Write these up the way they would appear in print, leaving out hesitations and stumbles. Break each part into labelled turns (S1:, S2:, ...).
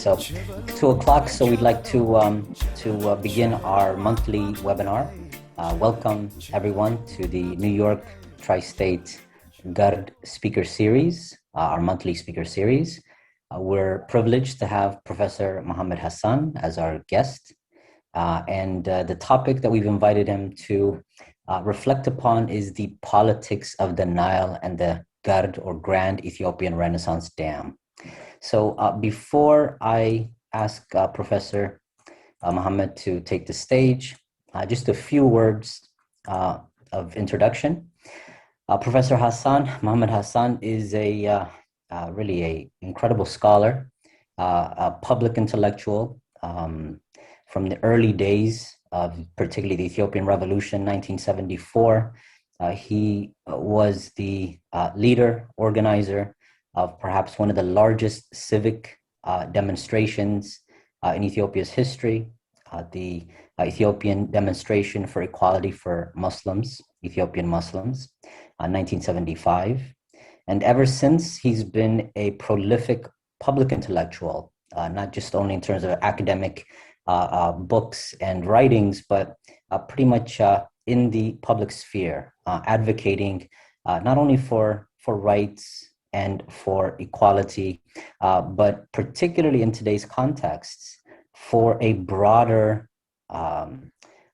S1: So 2 o'clock. So we'd like to begin our monthly webinar. Welcome everyone to the New York Tri-State GERD Speaker Series, our monthly speaker series. We're privileged to have Professor Mohamed Hassan as our guest. And the topic that we've invited him to reflect upon is the politics of the Nile and the GERD, or Grand Ethiopian Renaissance Dam. So before I ask Professor Mohamed to take the stage, just a few words of introduction. Professor Hassan, Mohamed Hassan, is really an incredible scholar, a public intellectual from the early days of particularly the Ethiopian Revolution, 1974. He was the leader, organizer of perhaps one of the largest civic demonstrations in Ethiopia's history, the Ethiopian demonstration for equality for Muslims, Ethiopian Muslims, 1975. And ever since, he's been a prolific public intellectual, not just only in terms of academic books and writings, but pretty much in the public sphere, advocating not only for rights and for equality, but particularly in today's context, for a broader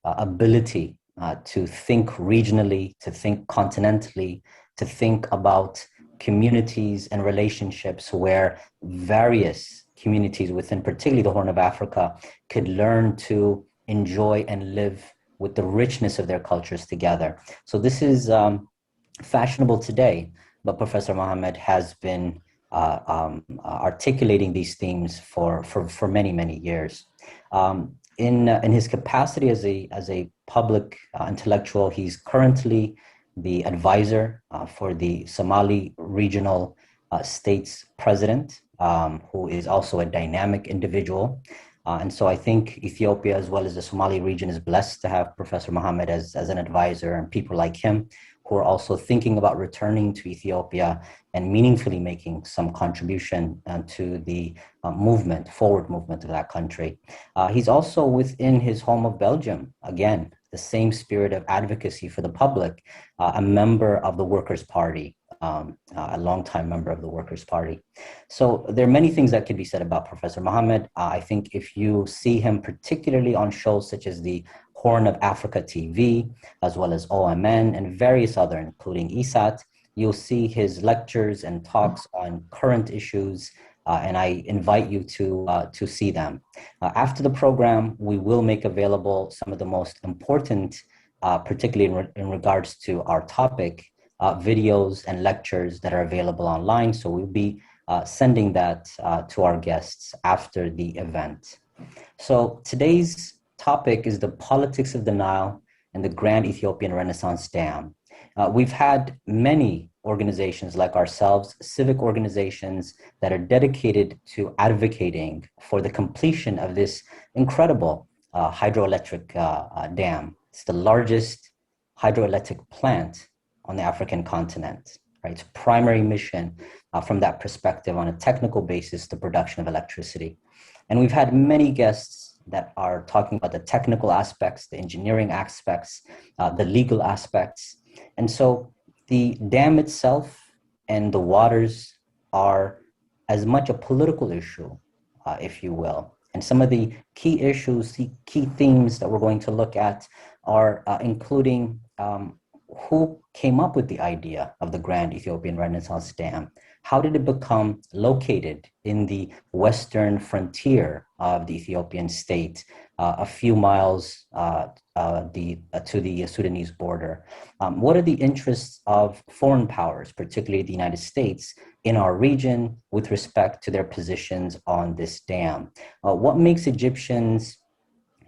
S1: ability to think regionally, to think continentally, to think about communities and relationships where various communities within particularly the Horn of Africa could learn to enjoy and live with the richness of their cultures together. So this is fashionable today, but Professor Mohamed has been articulating these themes for many, many years. In his capacity as a public intellectual, he's currently the advisor for the Somali regional state's president, who is also a dynamic individual. And so I think Ethiopia, as well as the Somali region, is blessed to have Professor Mohamed as an advisor, and people like him who are also thinking about returning to Ethiopia and meaningfully making some contribution to the forward movement of that country. He's also within his home of Belgium, again, the same spirit of advocacy for the public, a member of the Workers' Party, a longtime member of the Workers' Party. So there are many things that could be said about Professor Mohamed. I think if you see him particularly on shows such as the Horn of Africa TV, as well as OMN and various other, including ESAT, you'll see his lectures and talks on current issues, and I invite you to see them. After the program, we will make available some of the most important, particularly in regards to our topic, videos and lectures that are available online. So we'll be sending that to our guests after the event. So today's topic is the politics of the Nile and the Grand Ethiopian Renaissance Dam. We've had many organizations like ourselves, civic organizations that are dedicated to advocating for the completion of this incredible hydroelectric dam. It's the largest hydroelectric plant on the African continent, right? Its primary mission from that perspective on a technical basis, the production of electricity. And we've had many guests that are talking about the technical aspects, the engineering aspects, the legal aspects. And so the dam itself and the waters are as much a political issue, if you will. And some of the key issues, the key themes that we're going to look at are including who came up with the idea of the Grand Ethiopian Renaissance Dam? How did it become located in the western frontier of the Ethiopian state, a few miles to the Sudanese border? What are the interests of foreign powers, particularly the United States, in our region with respect to their positions on this dam? What makes Egyptians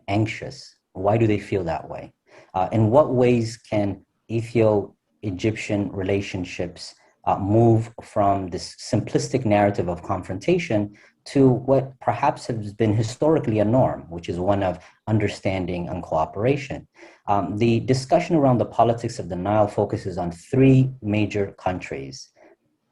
S1: anxious? Why do they feel that way? In what ways can Ethio-Egyptian relationships move from this simplistic narrative of confrontation to what perhaps has been historically a norm, which is one of understanding and cooperation? The discussion around the politics of the Nile focuses on three major countries: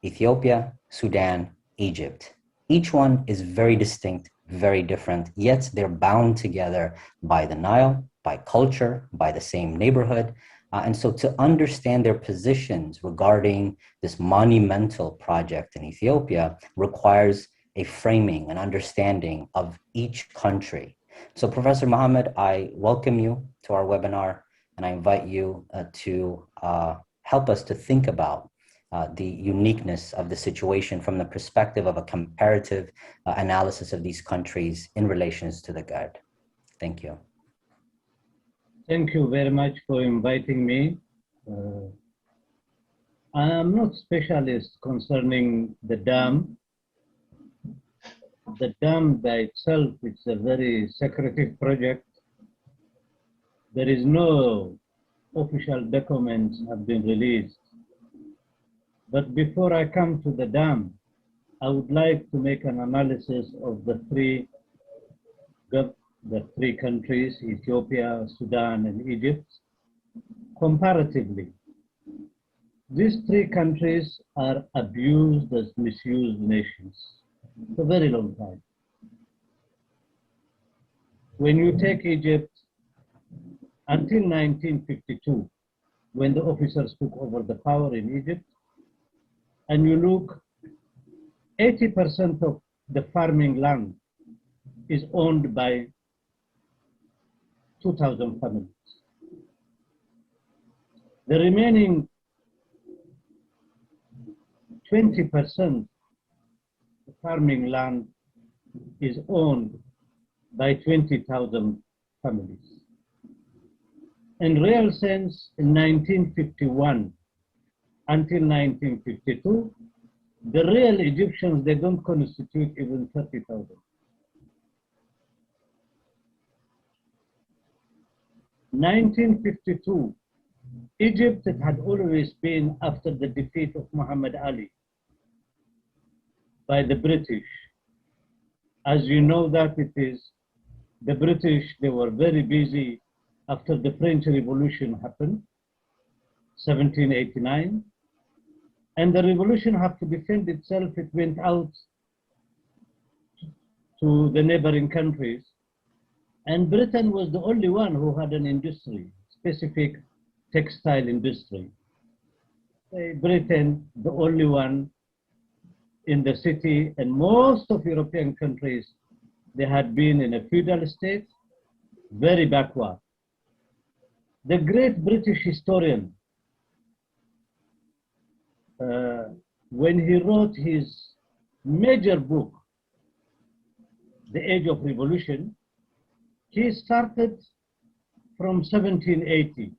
S1: Ethiopia, Sudan, Egypt. Each one is very distinct, very different, yet they're bound together by the Nile, by culture, by the same neighborhood. And so to understand their positions regarding this monumental project in Ethiopia requires a framing, an understanding of each country. So Professor Mohamed, I welcome you to our webinar, and I invite you to help us to think about the uniqueness of the situation from the perspective of a comparative analysis of these countries in relations to the GERD. Thank you.
S2: Thank you very much for inviting me. I am not specialist concerning the dam. The dam by itself is a very secretive project. There is no official documents have been released. But before I come to the dam, I would like to make an analysis of the three countries, Ethiopia, Sudan, and Egypt, comparatively. These three countries are abused as misused nations for a very long time. When you take Egypt, until 1952, when the officers took over the power in Egypt, and you look, 80% of the farming land is owned by 2,000 families. The remaining 20% of farming land is owned by 20,000 families. In real sense, in 1951 until 1952, the real Egyptians, they don't constitute even 30,000. In 1952, Egypt had always been after the defeat of Muhammad Ali by the British. As you know that it is, the British, they were very busy after the French Revolution happened, 1789. And the revolution had to defend itself. It went out to the neighboring countries. And Britain was the only one who had an industry, specific textile industry. Britain, the only one in the city, and most of European countries, they had been in a feudal state, very backward. The great British historian, when he wrote his major book, The Age of Revolution, he started from 1780.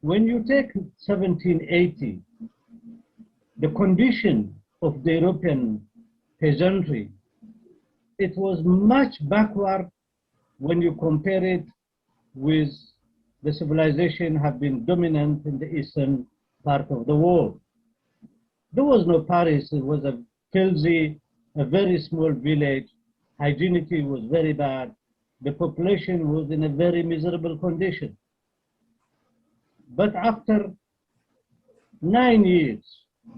S2: When you take 1780, the condition of the European peasantry, it was much backward when you compare it with the civilization have been dominant in the eastern part of the world. There was no Paris. It was a filthy, a very small village. Hygienity was very bad. The population was in a very miserable condition. But after 9 years,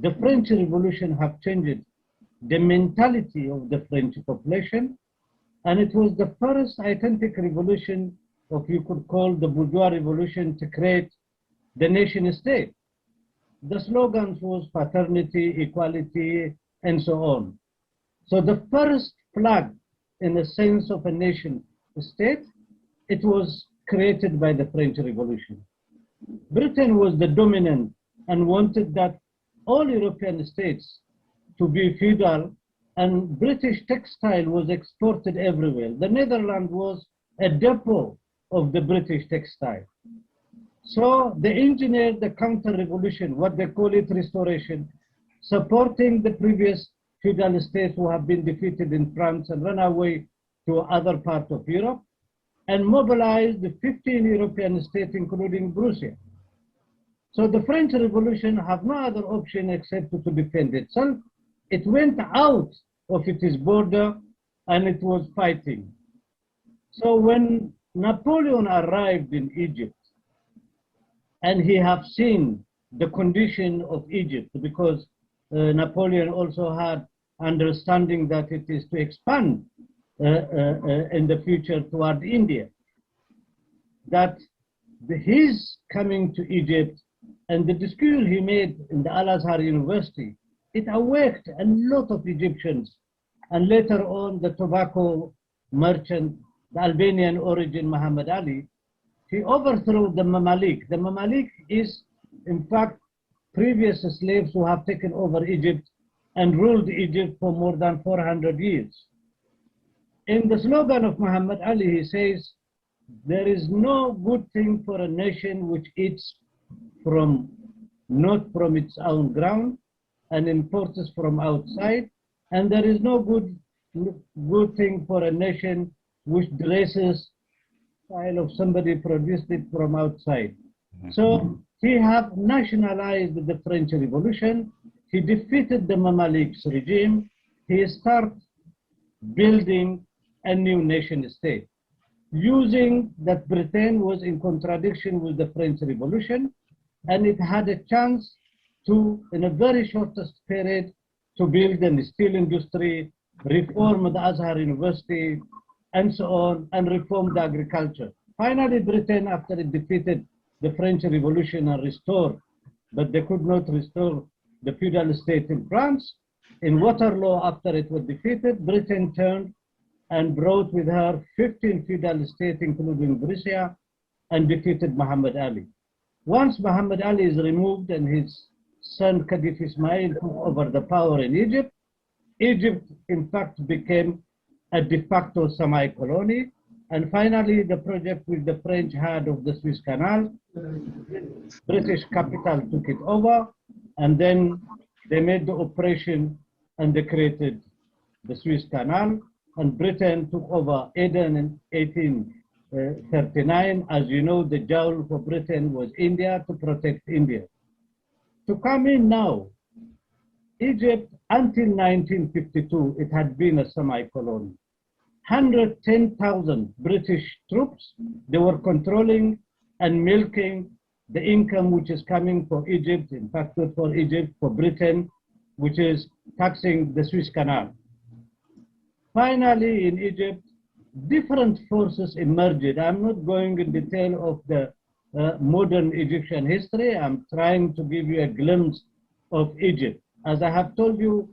S2: the French Revolution have changed the mentality of the French population, and it was the first authentic revolution, of you could call the bourgeois revolution, to create the nation state. The slogans was fraternity, equality, and so on. So the first flag in the sense of a nation state, it was created by the French Revolution. Britain was the dominant and wanted that all European states to be feudal, and British textile was exported everywhere. The Netherlands was a depot of the British textile. So they engineered the counter-revolution, what they call it restoration, supporting the previous feudal states who have been defeated in France and run away to other parts of Europe, and mobilized the 15 European states, including Prussia. So the French Revolution have no other option except to defend itself. It went out of its border and it was fighting. So when Napoleon arrived in Egypt, and he have seen the condition of Egypt, because Napoleon also had understanding that it is to expand in the future toward India. That his coming to Egypt and the school he made in the Al-Azhar University, it awakened a lot of Egyptians. And later on, the tobacco merchant, the Albanian origin Muhammad Ali, he overthrew the Mamalik. The Mamalik is, in fact, previous slaves who have taken over Egypt and ruled Egypt for more than 400 years. In the slogan of Muhammad Ali, he says, there is no good thing for a nation which eats not from its own ground and imports from outside, and there is no good thing for a nation which dresses style of somebody produced it from outside. So he have nationalized the French Revolution. He defeated the Mamaliks regime. He started building a new nation state, using that Britain was in contradiction with the French Revolution, and it had a chance to, in a very shortest period, to build a steel industry, reform the Azhar University, and so on, and reform the agriculture. Finally, Britain, after it defeated the French Revolution and restored, but they could not restore the feudal state in France. In Waterloo, after it was defeated, Britain turned and brought with her 15 feudal states, including Brescia, and defeated Muhammad Ali. Once Muhammad Ali is removed and his son Khadif Ismail took over the power in Egypt, Egypt in fact became a de facto semi-colony. And finally, the project which the French had of the Suez Canal, British capital took it over, and then they made the operation and they created the Suez Canal, and Britain took over Aden in 1839. As you know, the jowl for Britain was India, to protect India. To come in now, Egypt, until 1952, it had been a semi-colony. 110,000 British troops, they were controlling and milking the income which is coming for Egypt, in fact, not for Egypt, for Britain, which is taxing the Suez Canal. Finally, in Egypt, different forces emerged. I'm not going in detail of the modern Egyptian history. I'm trying to give you a glimpse of Egypt. As I have told you,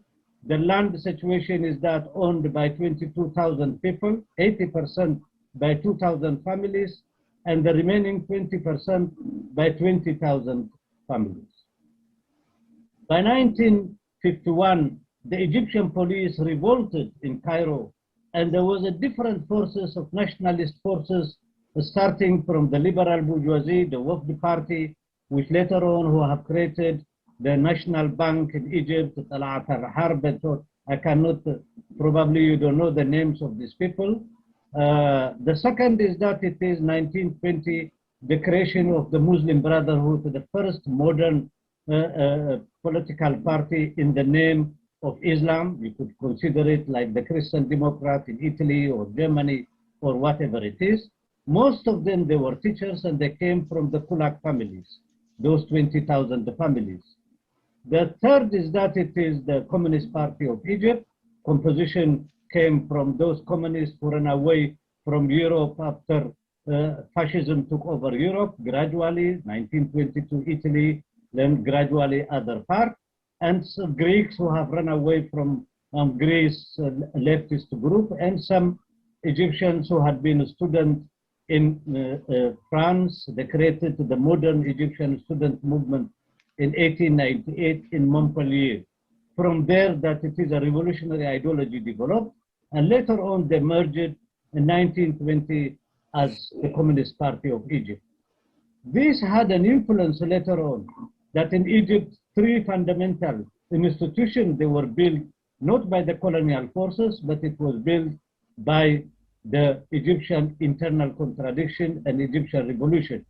S2: the land situation is that owned by 22,000 people, 80% by 2,000 families, and the remaining 20% by 20,000 families. By 1951, the Egyptian police revolted in Cairo, and there was a different forces of nationalist forces starting from the liberal bourgeoisie, the Wafd party, which later on who have created the National Bank in Egypt, Talat al-Harb, so I cannot, probably you don't know the names of these people. The second is that it is 1920, the creation of the Muslim Brotherhood, the first modern political party in the name of Islam. You could consider it like the Christian Democrat in Italy or Germany or whatever it is. Most of them, they were teachers and they came from the Kulak families, those 20,000 families. The third is that it is the Communist Party of Egypt. Composition came from those communists who ran away from Europe after fascism took over Europe, gradually, 1922 Italy, then gradually other parts, and some Greeks who have run away from Greece, leftist group, and some Egyptians who had been a student in France. They created the modern Egyptian student movement in 1898 in Montpellier. From there, that it is a revolutionary ideology developed, and later on they merged in 1920 as the Communist Party of Egypt. This had an influence later on that in Egypt, three fundamental institutions, they were built not by the colonial forces, but it was built by the Egyptian internal contradiction and Egyptian revolution.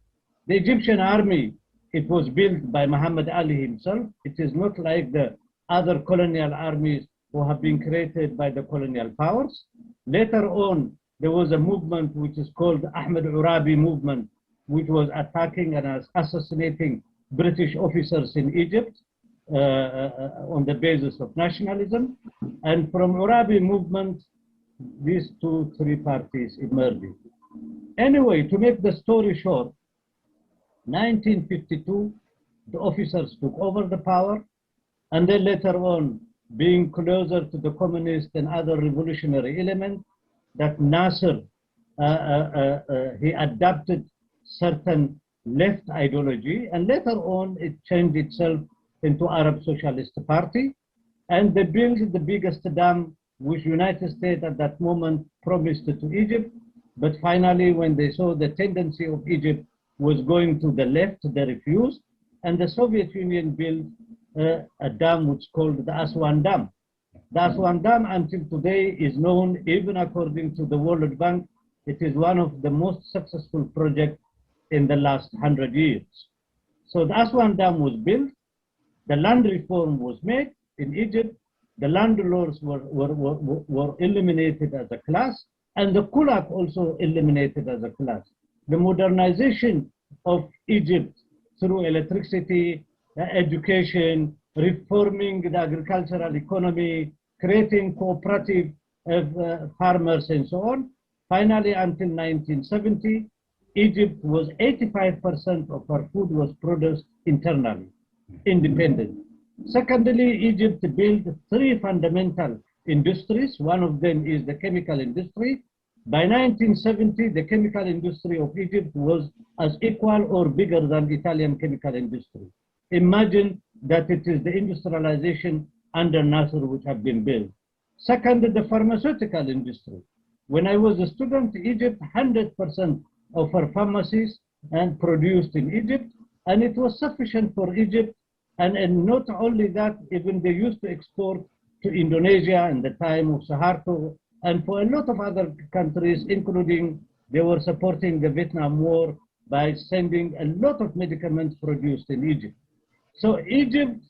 S2: The Egyptian army, it was built by Muhammad Ali himself. It is not like the other colonial armies who have been created by the colonial powers. Later on, there was a movement which is called the Ahmed Urabi movement, which was attacking and assassinating British officers in Egypt. on the basis of nationalism. And from Arabi movement, these three parties emerged. Anyway, to make the story short, 1952, the officers took over the power, and then later on, being closer to the communist and other revolutionary elements, that Nasser, he adopted certain left ideology, and later on it changed itself into Arab Socialist Party, and they built the biggest dam which United States at that moment promised to Egypt, but finally when they saw the tendency of Egypt was going to the left, they refused, and the Soviet Union built a dam which is called the Aswan Dam. The Aswan Dam until today is known, even according to the World Bank, it is one of the most successful projects in the last 100 years. So the Aswan Dam was built, the land reform was made in Egypt, the landlords were eliminated as a class, and the kulak also eliminated as a class. The modernization of Egypt through electricity, education, reforming the agricultural economy, creating cooperative farmers and so on. Finally, until 1970, Egypt was 85% of her food was produced internally, independent. Secondly, Egypt built three fundamental industries. One of them is the chemical industry. By 1970, the chemical industry of Egypt was as equal or bigger than the Italian chemical industry. Imagine that it is the industrialization under Nasser which have been built. Second, the pharmaceutical industry. When I was a student, Egypt, 100% of her pharmacies and produced in Egypt, and it was sufficient for Egypt. And not only that, even they used to export to Indonesia in the time of Suharto, and for a lot of other countries, including they were supporting the Vietnam War by sending a lot of medicaments produced in Egypt. So Egypt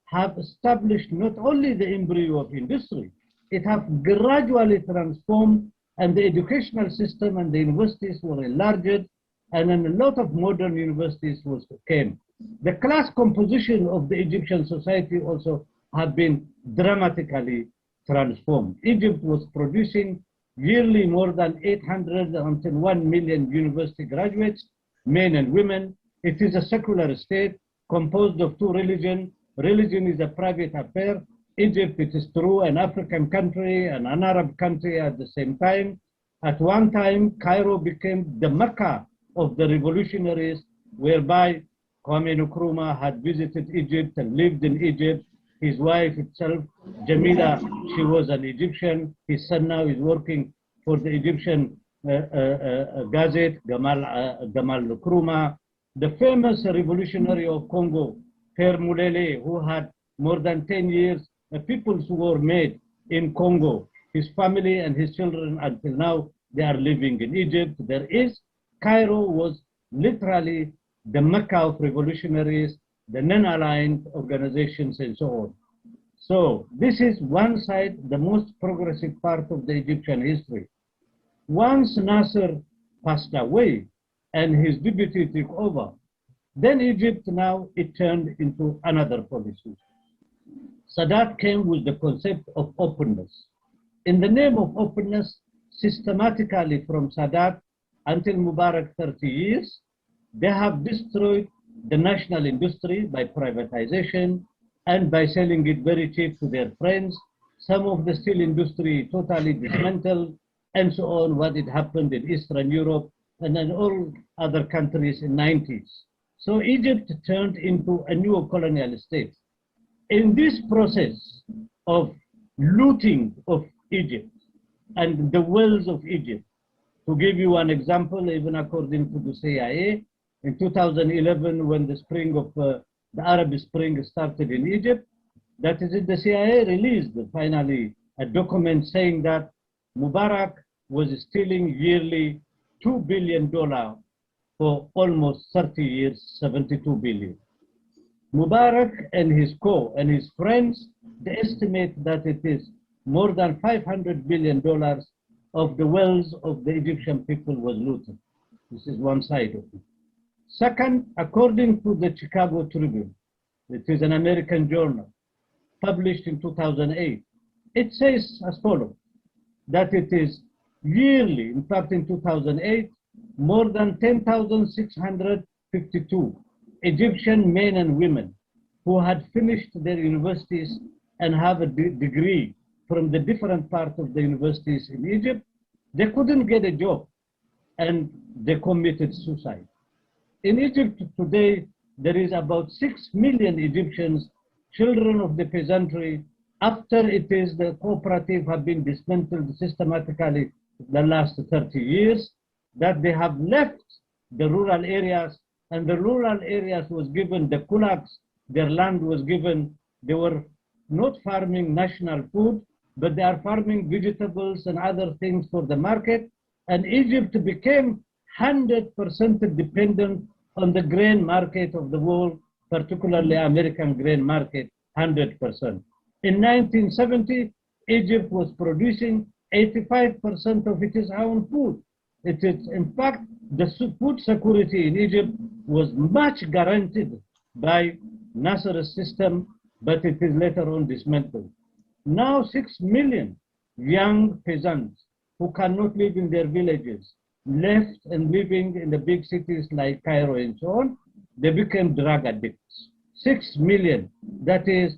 S2: have established not only the embryo of industry, it have gradually transformed, and the educational system and the universities were enlarged, and then a lot of modern universities came. The class composition of the Egyptian society also have been dramatically transformed. Egypt was producing yearly more than 800 until 1 million university graduates, men and women. It is a secular state composed of two religions. Religion is a private affair. Egypt, it is true, an African country and an Arab country at the same time. At one time, Cairo became the Mecca of the revolutionaries, whereby Kwame Nkrumah had visited Egypt and lived in Egypt. His wife itself, Jamila, she was an Egyptian. His son now is working for the Egyptian Gazette, Gamal Nkrumah. The famous revolutionary of Congo, Père Mulele, who had more than 10 years a people's war made in Congo. His family and his children until now, they are living in Egypt. Cairo was literally the Mecca of revolutionaries, the non-aligned organizations and so on. So this is one side, the most progressive part of the Egyptian history. Once Nasser passed away and his deputy took over, then Egypt now, it turned into another policy. Sadat came with the concept of openness. In the name of openness, systematically from Sadat until Mubarak 30 years, they have destroyed the national industry by privatization and by selling it very cheap to their friends. Some of the steel industry totally dismantled, and so on, what had happened in Eastern Europe and in all other countries in the 90s. So Egypt turned into a new colonial state. In this process of looting of Egypt and the wells of Egypt, to give you an example, even according to the CIA, in 2011, when the spring of the Arab Spring started in Egypt, that is, the CIA released finally a document saying that Mubarak was stealing yearly $2 billion for almost 30 years, 72 billion. Mubarak and his his friends, they estimate that it is more than $500 billion of the wealth of the Egyptian people was looted. This is one side of it. Second, according to the Chicago Tribune, It is an American journal, published in 2008. It says as follows, that it is yearly, in fact in 2008, more than 10,652 Egyptian men and women who had finished their universities and have a degree from the different parts of the universities in Egypt, they couldn't get a job and they committed suicide. In Egypt today, there is about 6 million Egyptians, children of the peasantry, after it is the cooperative have been dismantled systematically the last 30 years, that they have left the rural areas, and the rural areas was given the kulaks, their land was given, they were not farming national food, but they are farming vegetables and other things for the market, and Egypt became 100% dependent on the grain market of the world, particularly American grain market, 100%. In 1970, Egypt was producing 85% of its own food. It is, in fact, the food security in Egypt was much guaranteed by Nasser's system, but it is later on dismantled. Now 6 million young peasants who cannot live in their villages, left and living in the big cities like Cairo and so on, they became drug addicts. 6 million, that is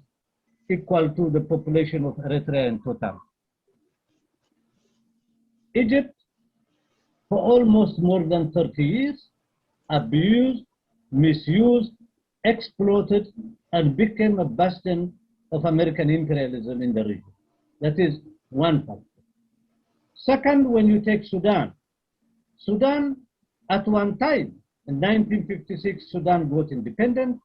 S2: equal to the population of Eritrea in total. Egypt, for almost more than 30 years, abused, misused, exploited, and became a bastion of American imperialism in the region. That is one factor. Second, when you take Sudan, Sudan at one time, in 1956, Sudan got independent,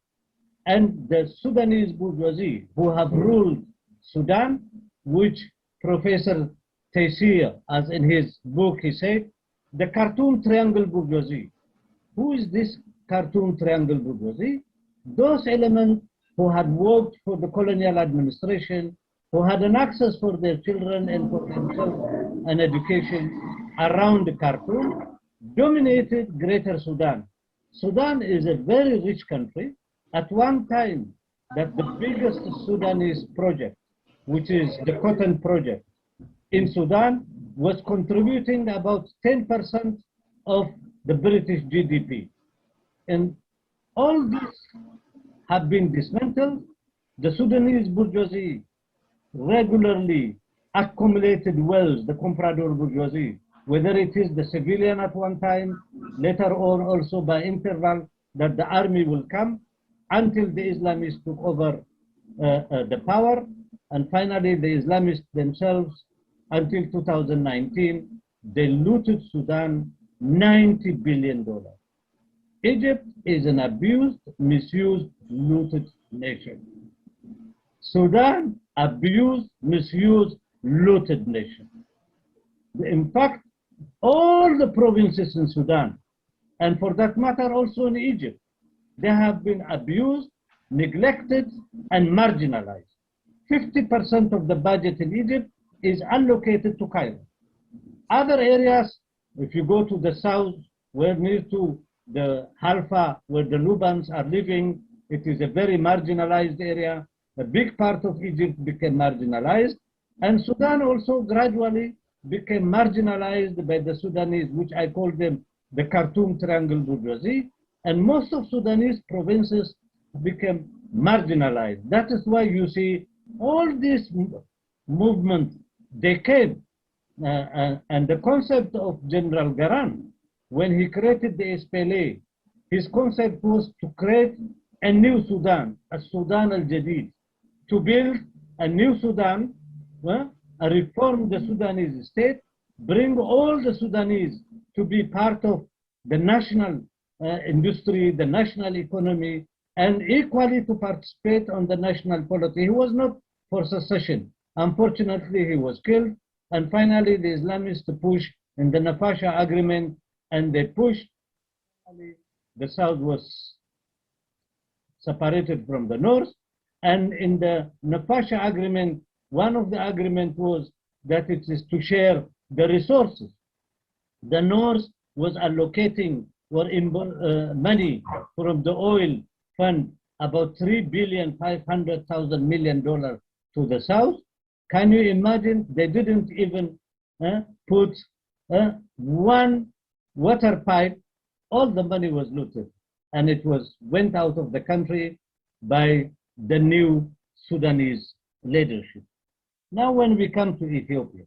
S2: and the Sudanese bourgeoisie who have ruled Sudan, which Professor Taysir, as in his book, he said, the Khartoum Triangle bourgeoisie. Who is this Khartoum Triangle bourgeoisie? Those elements who had worked for the colonial administration, who had an access for their children and for themselves an education around Khartoum, dominated Greater Sudan. Sudan is a very rich country. At one time, that the biggest Sudanese project, which is the cotton project in Sudan, was contributing about 10% of the British GDP. And all this have been dismantled. The Sudanese bourgeoisie regularly accumulated wealth, the comprador bourgeoisie, whether it is the civilian at one time, later on also by interval that the army will come, until the Islamists took over the power, and finally the Islamists themselves, until 2019, they looted Sudan $90 billion. Egypt is an abused, misused, looted nation. Sudan, abused, misused, looted nation. In fact, all the provinces in Sudan, and for that matter also in Egypt, they have been abused, neglected, and marginalized. 50% of the budget in Egypt is allocated to Cairo. Other areas, if you go to the south, where near to the Halfa, where the Lubans are living, it is a very marginalized area. A big part of Egypt became marginalized, and Sudan also gradually became marginalized by the Sudanese, which I call them the Khartoum Triangle bourgeoisie, and most of Sudanese provinces became marginalized. That is why you see all these movements, they came, and the concept of General Garan, when he created the SPLA, his concept was to create a new Sudan, a Sudan al-Jadid, to build a new Sudan, reform the Sudanese state, bring all the Sudanese to be part of the national industry, the national economy, and equally to participate on the national polity. He was not for secession. Unfortunately, he was killed. And finally, the Islamists pushed in the Nafasha agreement, and they pushed. The south was separated from the north. And in the Nafasha agreement, one of the agreements was that it is to share the resources. The north was allocating money from the oil fund about $3,500,000,000,000 to the south. Can you imagine? They didn't even put one water pipe. All the money was looted, and it went out of the country by the new Sudanese leadership. Now, when we come to Ethiopia,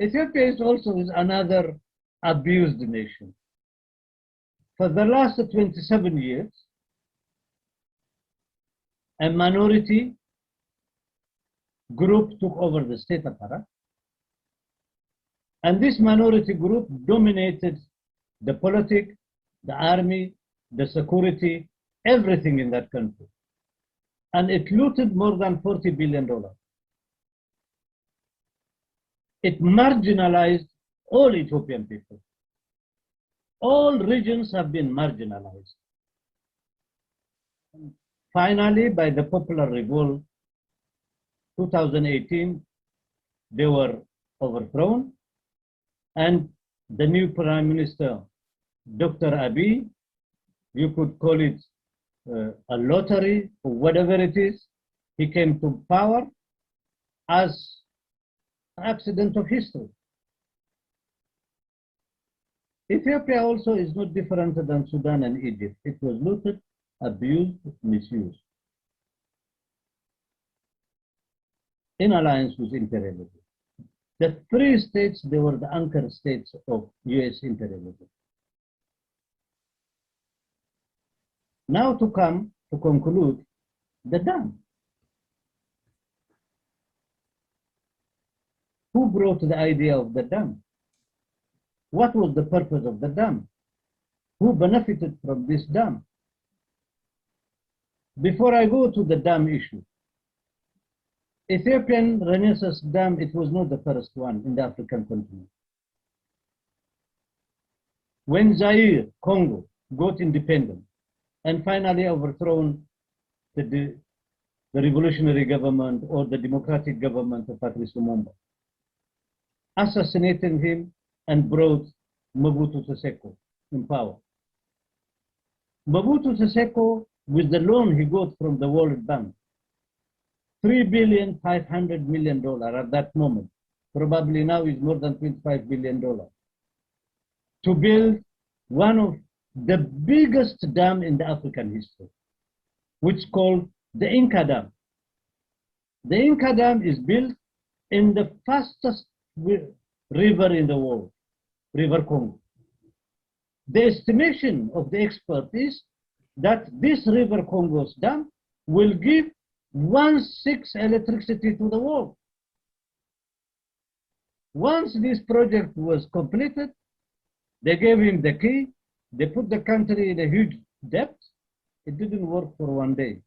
S2: Ethiopia is also another abused nation. For the last 27 years, a minority group took over the state apparatus, and this minority group dominated the politics, the army, the security, everything in that country. And it looted more than $40 billion. It marginalized all Ethiopian people. All regions have been marginalized. Finally, by the popular revolt, 2018, they were overthrown, and the new Prime Minister, Dr. Abiy, you could call it a lottery or whatever it is, he came to power as an accident of history. Ethiopia also is not different than Sudan and Egypt. It was looted, abused, misused, in alliance with imperialism. The three states, they were the anchor states of US imperialism. Now to conclude, the dam. Who brought the idea of the dam? What was the purpose of the dam? Who benefited from this dam? Before I go to the dam issue, Ethiopian Renaissance Dam, it was not the first one in the African continent. When Zaire, Congo, got independent and finally overthrown the revolutionary government or the democratic government of Patrice Lumumba, assassinating him and brought Mobutu Sese in power. Mobutu Sese, with the loan he got from the World Bank, $3,500,000,000 at that moment, probably now is more than $25 billion, to build one of the biggest dam in the African history, which is called the Inca Dam. The Inca Dam is built in the fastest river in the world, River Congo. The estimation of the expert is that this River Congo's dam will give 1/6 electricity to the world. Once this project was completed, they gave him the key, they put the country in a huge debt. It didn't work for one day.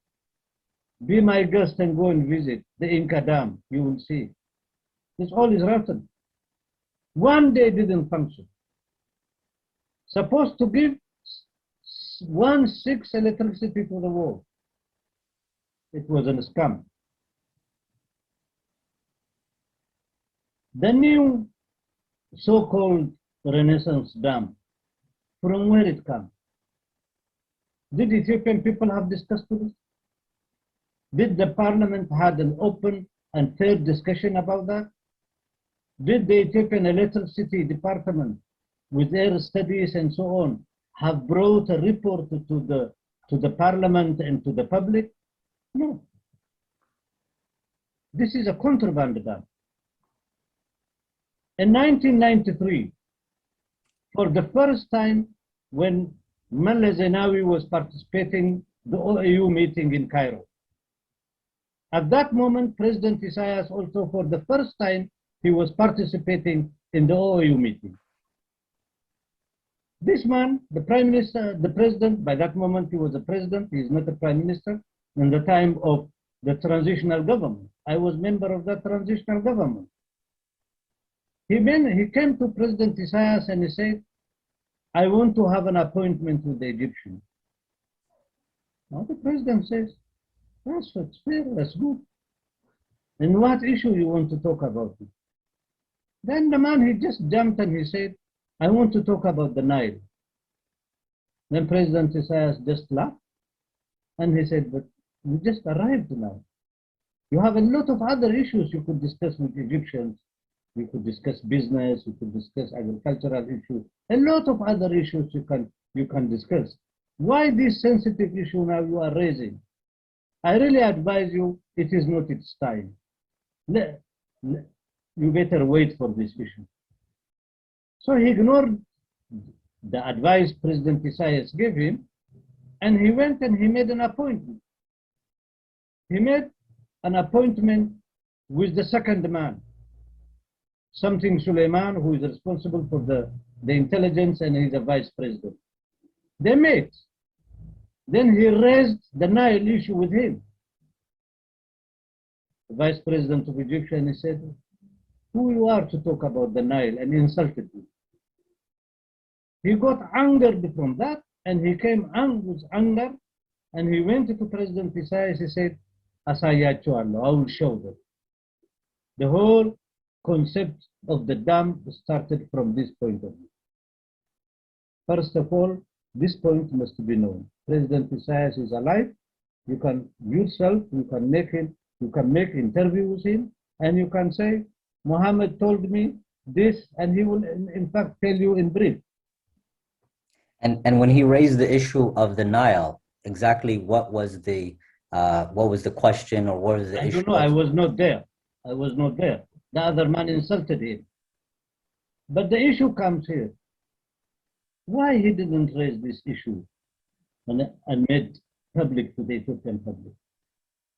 S2: Be my guest and go and visit the Inca Dam, you will see. This all is rotten. One day didn't function. Supposed to give 1/6 electricity to the world. It was a scam. The new so-called Renaissance Dam, from where it comes? Did Ethiopian people have discussed this? Did the parliament had an open and fair discussion about that? Did the Ethiopian Electricity Department, with their studies and so on, have brought a report to the parliament and to the public? No. This is a contraband dam. In 1993, for the first time, when Mele Zenawi was participating the OAU meeting in Cairo, at that moment, President Isaias also, for the first time, he was participating in the OAU meeting. This man, the Prime Minister, the President, by that moment he was a President, he is not a Prime Minister, in the time of the transitional government. I was member of that transitional government. He came to President Isaias and he said, I want to have an appointment with the Egyptians. Now the President says, that's fair, that's good. And what issue you want to talk about? Then the man, he just jumped and he said, I want to talk about the Nile. Then President Isaias just laughed And he said, but we just arrived now. You have a lot of other issues you could discuss with Egyptians. We could discuss business, we could discuss agricultural issues, a lot of other issues you can discuss. Why this sensitive issue now you are raising? I really advise you, it is not its time. You better wait for this issue. So he ignored the advice President Isaias gave him, and he went and he made an appointment. He made an appointment with the second man, something Suleiman, who is responsible for the intelligence, and he's a vice president. They met. Then he raised the Nile issue with him. The vice president of Egypt, and he said, who you are to talk about the Nile, and insulted me. He got angered from that, and he came with anger, and he went to President Isaias. He said, Asayatu Allah, I will show them. The whole concept of the dam started from this point of view. First of all, this point must be known. President Isaias is alive. You can yourself, you can make interview with him, and you can say, Mohamed told me this, and he will in fact tell you in brief.
S1: And when he raised the issue of the Nile, exactly what was the question, or what was the issue?
S2: I don't know. I was not there. I was not there. The other man insulted him. But the issue comes here. Why he didn't raise this issue and made public to the Ethiopian public?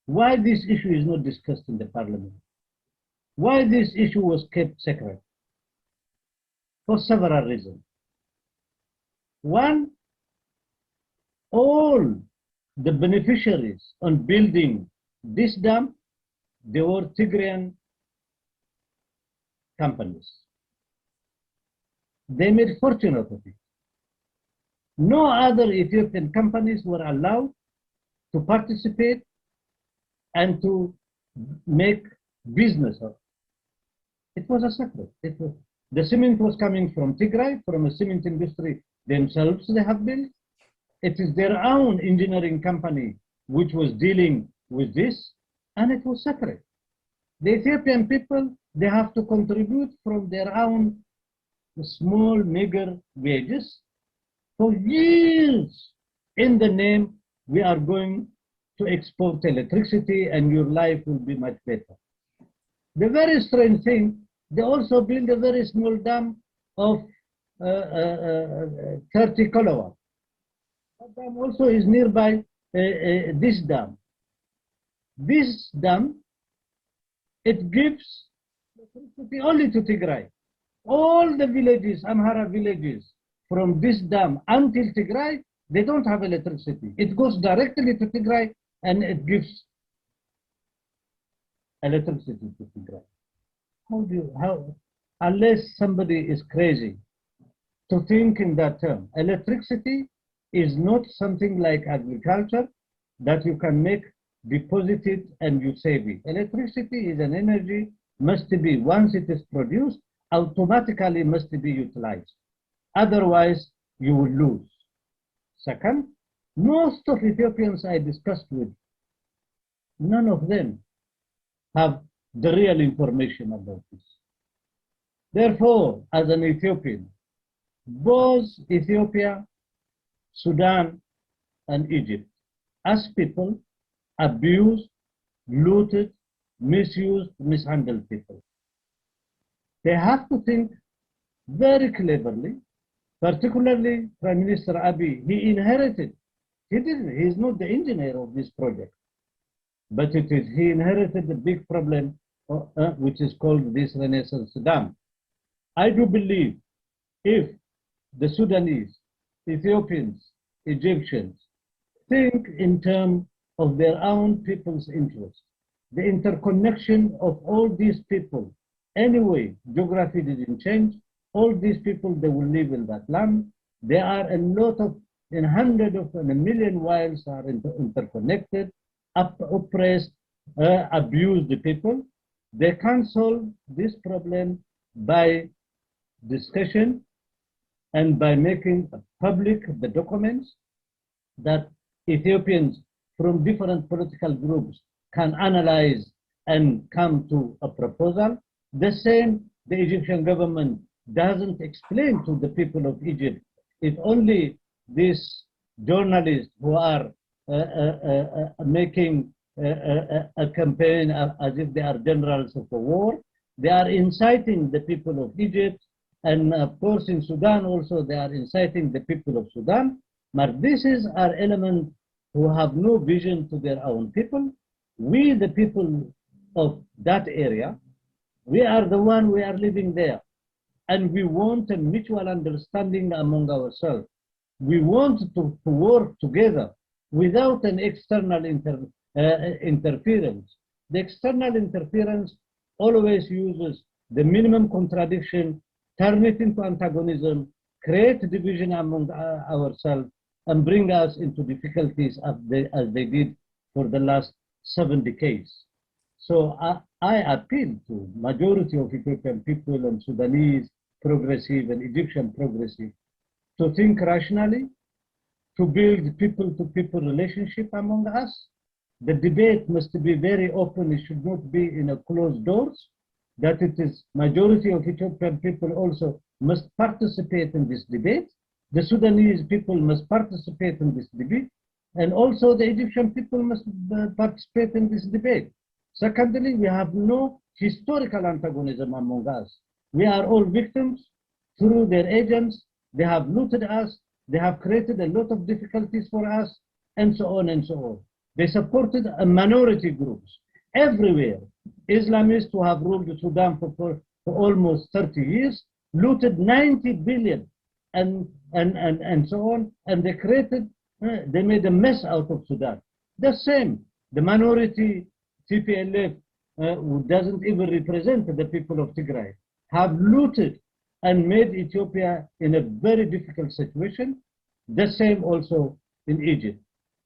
S2: Why this issue is not discussed in the parliament? Why this issue was kept secret? For several reasons. One, all the beneficiaries on building this dam, they were Tigrayan companies. They made fortune out of it. No other Ethiopian companies were allowed to participate and to make business of it. It was a secret. The cement was coming from Tigray, from a cement industry themselves they have built. It is their own engineering company which was dealing with this, and it was separate. The Ethiopian people, they have to contribute from their own small, meager wages for years in the name, we are going to export electricity and your life will be much better. The very strange thing, they also build a very small dam of 30 kilowatts. That dam also is nearby this dam. This dam, it gives electricity only to Tigray. All the villages, Amhara villages, from this dam until Tigray, they don't have electricity. It goes directly to Tigray and it gives electricity to Tigray. Unless somebody is crazy to think in that term. Electricity is not something like agriculture that you can make, deposit it and you save it. Electricity is an energy, must be, once it is produced, automatically must be utilized. Otherwise, you will lose. Second, most of Ethiopians I discussed with, none of them have the real information about this. Therefore, as an Ethiopian, both Ethiopia, Sudan, and Egypt, as people, abused, looted, misused, mishandled people. They have to think very cleverly, particularly Prime Minister Abiy. He inherited, he's not the engineer of this project, but he inherited the big problem, which is called this Renaissance Dam. I do believe if the Sudanese, Ethiopians, Egyptians think in terms of their own people's interest, the interconnection of all these people, anyway, geography didn't change, all these people, they will live in that land. There are a lot of, in hundreds of, and a million wiles are interconnected, oppressed, abused people. They can solve this problem by discussion and by making public the documents that Ethiopians from different political groups can analyze and come to a proposal. The same, the Egyptian government doesn't explain to the people of Egypt. If only these journalists who are making a campaign as if they are generals of a war, they are inciting the people of Egypt, and of course in Sudan also they are inciting the people of Sudan. But this is our element who have no vision to their own people. We, the people of that area, we are the one we are living there, and we want a mutual understanding among ourselves. We want to work together without an external interference. The external interference always uses the minimum contradiction, turn it into antagonism, create division among ourselves, and bring us into difficulties as they did for the last 7 decades. So I appeal to majority of Ethiopian people and Sudanese progressive and Egyptian progressive to think rationally, to build people-to-people relationship among us. The debate must be very open. It should not be in a closed doors. That it is majority of Ethiopian people also must participate in this debate. The Sudanese people must participate in this debate, and also the Egyptian people must participate in this debate. Secondly, we have no historical antagonism among us. We are all victims through their agents. They have looted us. They have created a lot of difficulties for us, and so on and so on. They supported a minority groups everywhere. Islamists who have ruled Sudan for almost 30 years, looted 90 billion and so on, and they made a mess out of Sudan. The same, the minority TPLF, who doesn't even represent the people of Tigray, have looted and made Ethiopia in a very difficult situation. The same also in Egypt.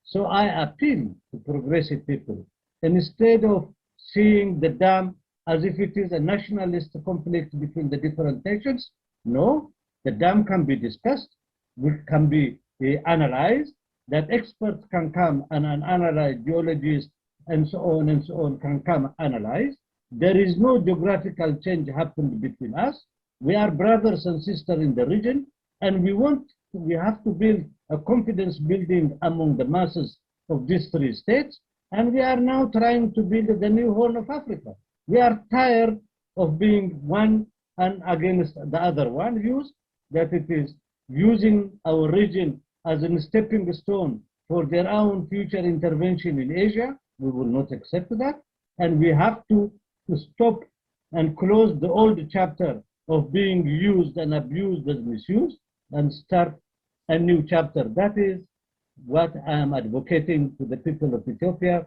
S2: So I appeal to progressive people, instead of seeing the dam as if it is a nationalist conflict between the different nations, no, the dam can be discussed, can be analyzed, that experts can come and analyze, geologists and so on can come analyze. There is no geographical change happened between us. We are brothers and sisters in the region, and we have to build a confidence building among the masses of these 3 states. And we are now trying to build the new Horn of Africa. We are tired of being one and against the other one views, that it is using our region as a stepping stone for their own future intervention in Asia. We will not accept that. And we have to stop and close the old chapter of being used and abused and misused and start a new chapter. That is what I am advocating to the people of Ethiopia,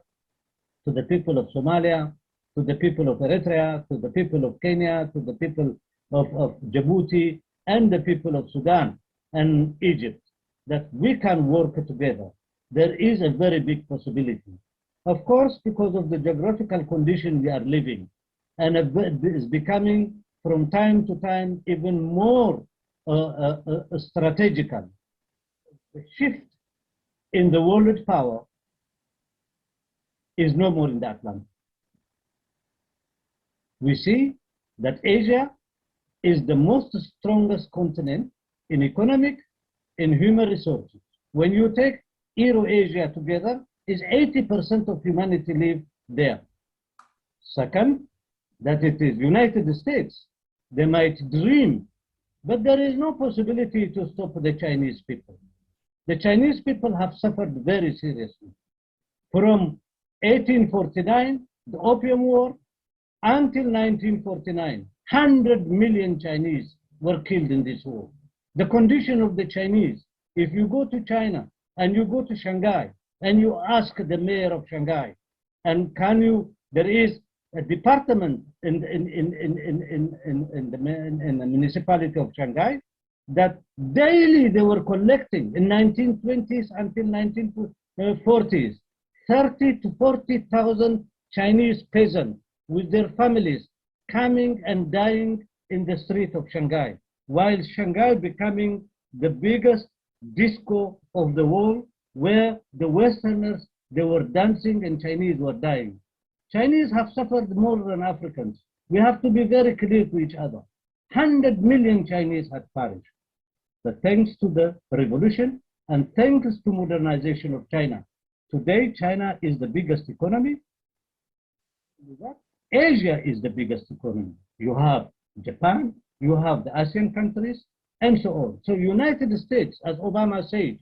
S2: to the people of Somalia, to the people of Eritrea, to the people of Kenya, to the people of Djibouti, and the people of Sudan and Egypt, that we can work together. There is a very big possibility. Of course, because of the geographical condition we are living, and it is becoming from time to time even more strategical. The shift in the world power is no more in the Atlantic. We see that Asia is the most strongest continent in economic, in human resources. When you take Euro-Asia together, is 80% of humanity live there. Second, that it is United States. They might dream, but there is no possibility to stop the Chinese people. The Chinese people have suffered very seriously. From 1849, the Opium War, until 1949, 100 million Chinese were killed in this war. The condition of the Chinese, if you go to China and you go to Shanghai and you ask the mayor of Shanghai, and there is a department in the municipality of Shanghai that daily they were collecting in 1920s until 1940s, 30 to 40,000 Chinese peasants with their families coming and dying in the street of Shanghai, while Shanghai becoming the biggest disco of the world, where the Westerners They were dancing and Chinese were dying. Chinese have suffered more than Africans. We have to be very clear to each other. 100 million Chinese had perished. But thanks to the revolution and thanks to modernization of China, today China is the biggest economy. Asia is the biggest economy. You have Japan, you have the ASEAN countries, and so on. So United States, as Obama said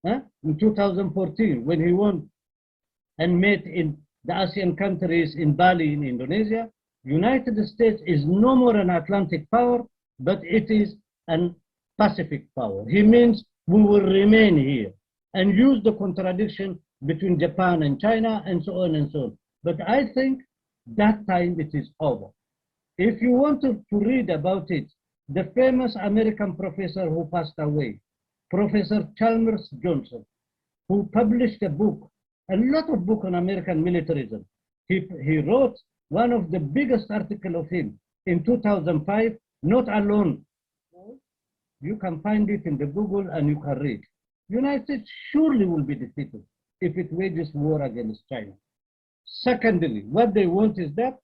S2: in 2014, when he won and met in the ASEAN countries in Bali in Indonesia, United States is no more an Atlantic power, but it is an Pacific power. He means we will remain here and use the contradiction between Japan and China and so on and so on. But I think that time it is over. If you want to read about it, the famous American professor who passed away, Professor Chalmers Johnson, who published a book, a lot of book on American militarism. He wrote one of the biggest articles of him in 2005, Not Alone. You can find it in the Google and you can read. United States surely will be defeated if it wages war against China. Secondly, what they want is that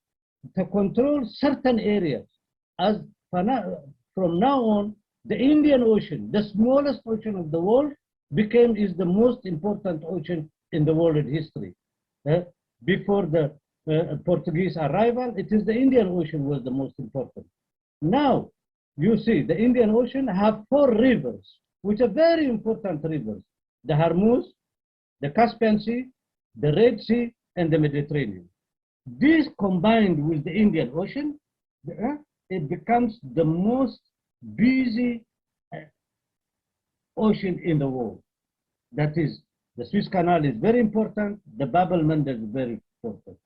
S2: to control certain areas. As from now on, the Indian Ocean, the smallest ocean of the world, is the most important ocean in the world history. Before the Portuguese arrival, it is the Indian Ocean was the most important. Now, you see, the Indian Ocean have 4 rivers, which are very important rivers: the Hormuz, the Caspian Sea, the Red Sea, and the Mediterranean. This combined with the Indian Ocean, it becomes the most busy ocean in the world. That is, the Suez Canal is very important, the Bab el-Mandeb is very important.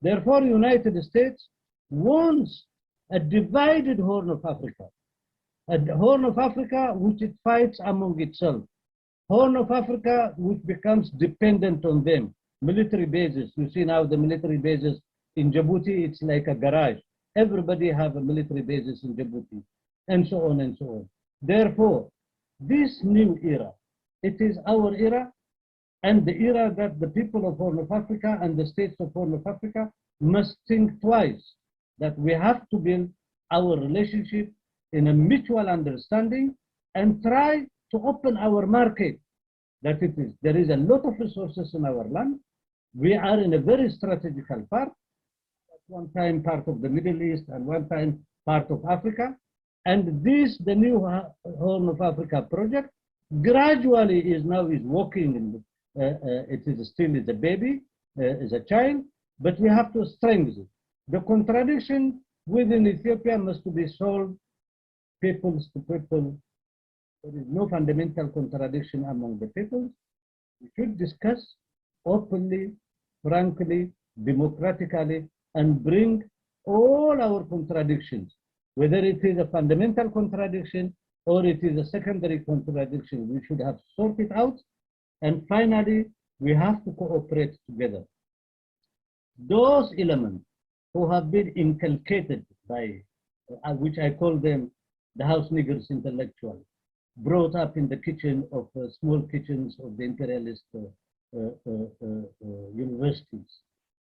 S2: Therefore, United States wants a divided Horn of Africa, a Horn of Africa which it fights among itself, Horn of Africa which becomes dependent on them. Military bases, you see now the military bases in Djibouti, it's like a garage. Everybody have a military bases in Djibouti, and so on and so on. Therefore, this new era, it is our era, and the era that the people of Horn of Africa and the states of Horn of Africa must think twice, that we have to build our relationship in a mutual understanding and try to open our market. That it is, there is a lot of resources in our land. We are in a very strategical part, at one time part of the Middle East and one time part of Africa. And this, the new Horn of Africa project, gradually is working. In it is still is a baby, is a child, but we have to strengthen it. The contradiction within Ethiopia must be solved, peoples to people. There is no fundamental contradiction among the peoples. We should discuss openly, frankly, democratically, and bring all our contradictions, whether it is a fundamental contradiction or it is a secondary contradiction. We should have sorted out. And finally, we have to cooperate together. Those elements who have been inculcated by, which I call them the house niggers intellectuals, brought up in the kitchen of small kitchens of the imperialist universities.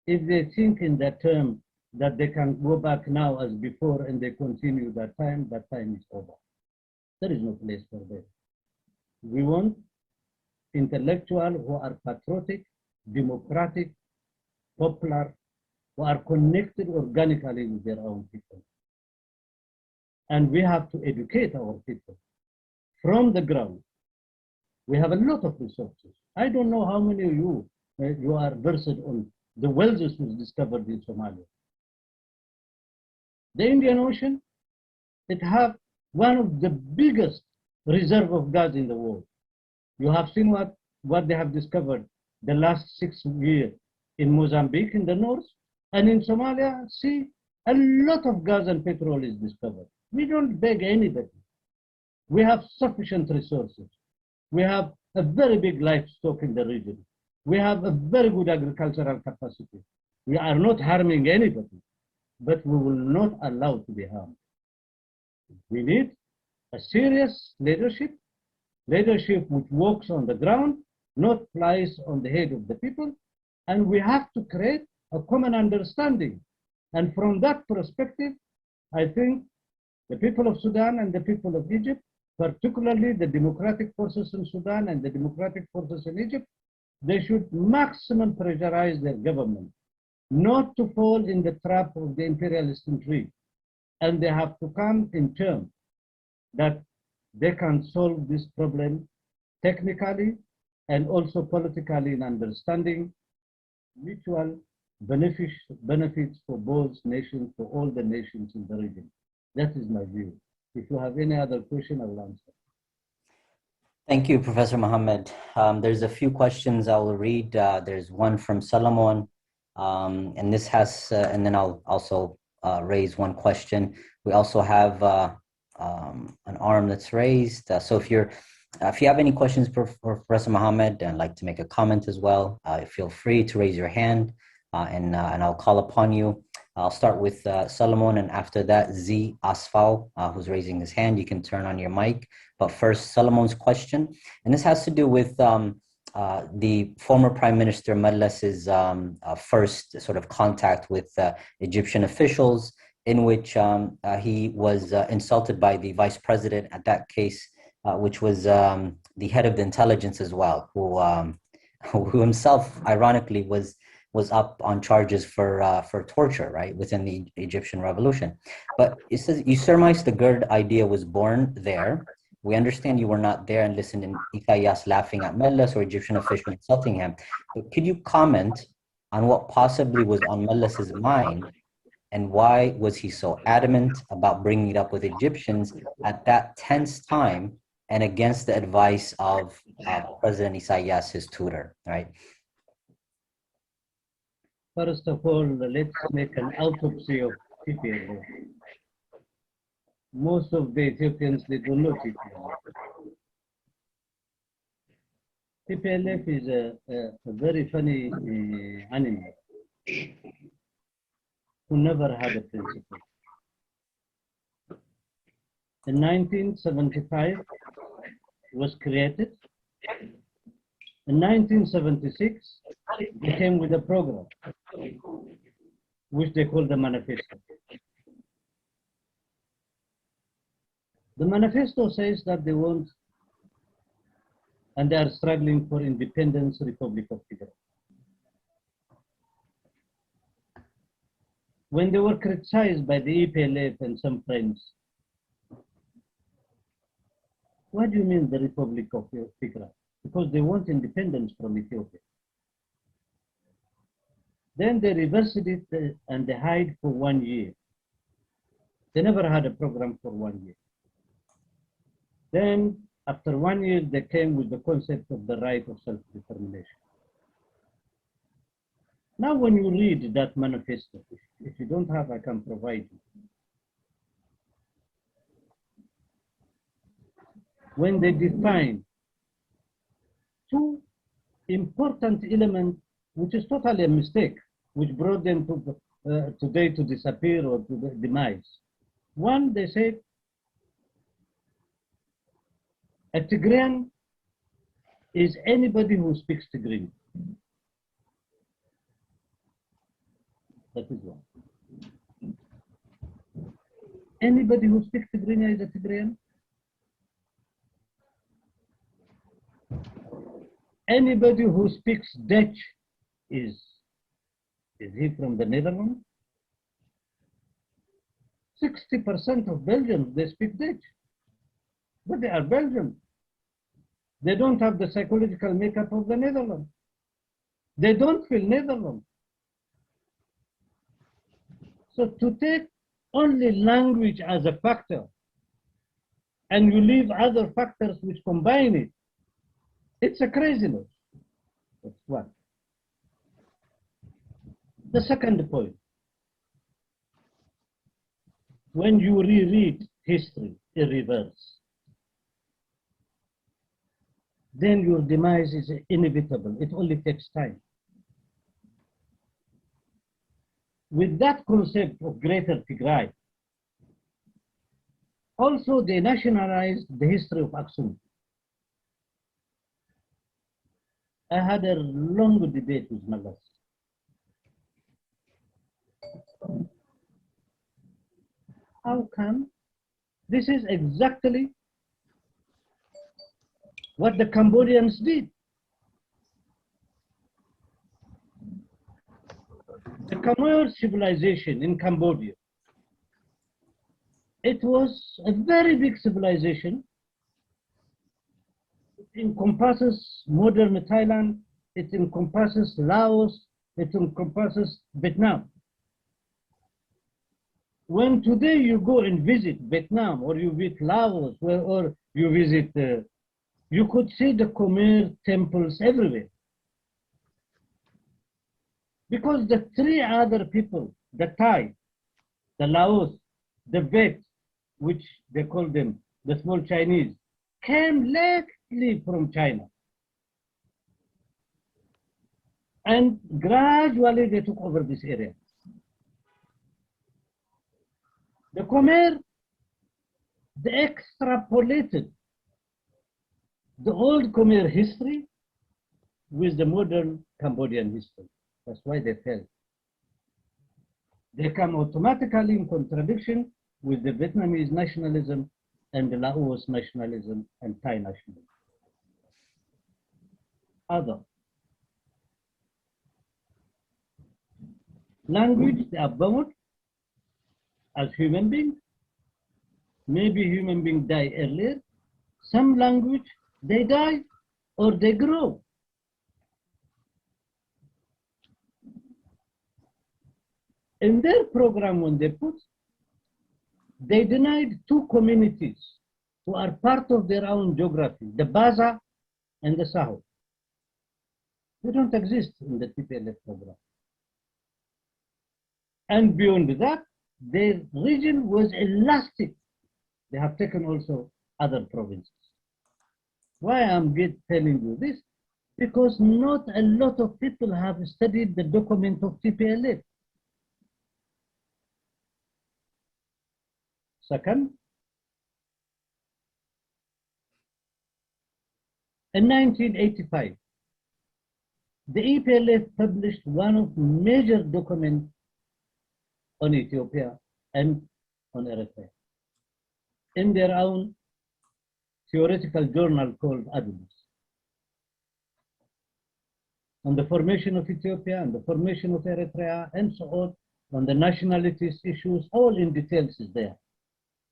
S2: If they think in that term that they can go back now as before and they continue that time is over. There is no place for them. We want intellectuals who are patriotic, democratic, popular, who are connected organically with their own people. And we have to educate our people from the ground. We have a lot of resources. I don't know how many of you, you are versed on the wells which was discovered in Somalia. The Indian Ocean, it has one of the biggest reserve of gas in the world. You have seen what they have discovered the last 6 years in Mozambique in the north, and in Somalia, see, a lot of gas and petrol is discovered. We don't beg anybody. We have sufficient resources. We have a very big livestock in the region. We have a very good agricultural capacity. We are not harming anybody, but we will not allow to be harmed. We need a serious leadership which works on the ground, not flies on the head of the people, And we have to create a common understanding. And from that perspective, I think the people of Sudan and the people of Egypt, particularly the democratic forces in Sudan and the democratic forces in Egypt, they should maximum pressurize their government not to fall in the trap of the imperialist intrigue. And they have to come in terms that they can solve this problem technically and also politically in understanding mutual benefits for both nations, for all the nations in the region. That is my view. If you have any other question, I will answer.
S1: Thank you, Professor Mohamed. There's a few questions I will read. There's one from Solomon, and this has, and then I'll also raise one question. We also have an arm that's raised. So if you have any questions for Professor Mohamed and like to make a comment as well, feel free to raise your hand, and I'll call upon you. I'll start with Solomon, and after that, Z Asfal, who's raising his hand. You can turn on your mic. But first, Solomon's question, and this has to do with the former Prime Minister Mallas's first sort of contact with Egyptian officials, in which he was insulted by the vice president at that case, which was the head of the intelligence as well, who himself, ironically, was up on charges for torture, right, within the Egyptian revolution. But it says, you surmise the GERD idea was born there. We understand you were not there and listened in Isaias laughing at Mellas or Egyptian official insulting him. But could you comment on what possibly was on Mellas's mind, and why was he so adamant about bringing it up with Egyptians at that tense time and against the advice of President Isaias, his tutor, right?
S2: First of all, let's make an autopsy of TPLF. Most of the Ethiopians, they don't know TPLF. TPLF is a very funny animal who never had a principle. In 1975, was created. In 1976, they came with a program, which they call the manifesto. The manifesto says that they want, and they are struggling for independence, Republic of Tigray. When they were criticized by the EPLF and some friends, what do you mean the Republic of Tigray? Because they want independence from Ethiopia. Then they reversed it and they hid for 1 year. They never had a program for 1 year. Then after 1 year, they came with the concept of the right of self-determination. Now, when you read that manifesto, if you don't have, I can provide you. When they define two important elements, which is totally a mistake, which brought them to today to disappear or to the demise. One, they said, a Tigrayan is anybody who speaks Tigrinya. That is one. Anybody who speaks Tigrinya is a Tigrayan. Anybody who speaks Dutch is he from the Netherlands? 60% of Belgians, they speak Dutch, but they are Belgian. They don't have the psychological makeup of the Netherlands. They don't feel Netherlands. So to take only language as a factor and you leave other factors which combine it, it's a craziness. That's one. The second point, when you reread history in reverse, then your demise is inevitable. It only takes time. With that concept of Greater Tigray, also they nationalized the history of Aksum. I had a long debate with Mallas. how come? This is exactly what the Cambodians did. The Khmer civilization in Cambodia, it was a very big civilization. It encompasses modern Thailand, it encompasses Laos, it encompasses Vietnam. When today you go and visit Vietnam or you visit Laos or you visit, you could see the Khmer temples everywhere. Because the three other people, the Thai, the Laos, the Viet, which they call them the small Chinese, came lately from China. And gradually they took over this area. The Khmer, they extrapolated the old Khmer history with the modern Cambodian history. That's why they fell. They come automatically in contradiction with the Vietnamese nationalism and the Laos nationalism and Thai nationalism. Other language, they are born as human beings. Maybe human beings die earlier. Some language, they die or they grow. In their program, when they put, they denied two communities who are part of their own geography, the Baza and the Saho. They don't exist in the TPLF program. And beyond that, their region was elastic. They have taken also other provinces. Why I'm telling you this? Because not a lot of people have studied the document of TPLF. Second, in 1985, the EPLF published one of major documents on Ethiopia and on Eritrea in their own theoretical journal called Adulus, on the formation of Ethiopia and the formation of Eritrea and so on the nationalities issues, all in details is there.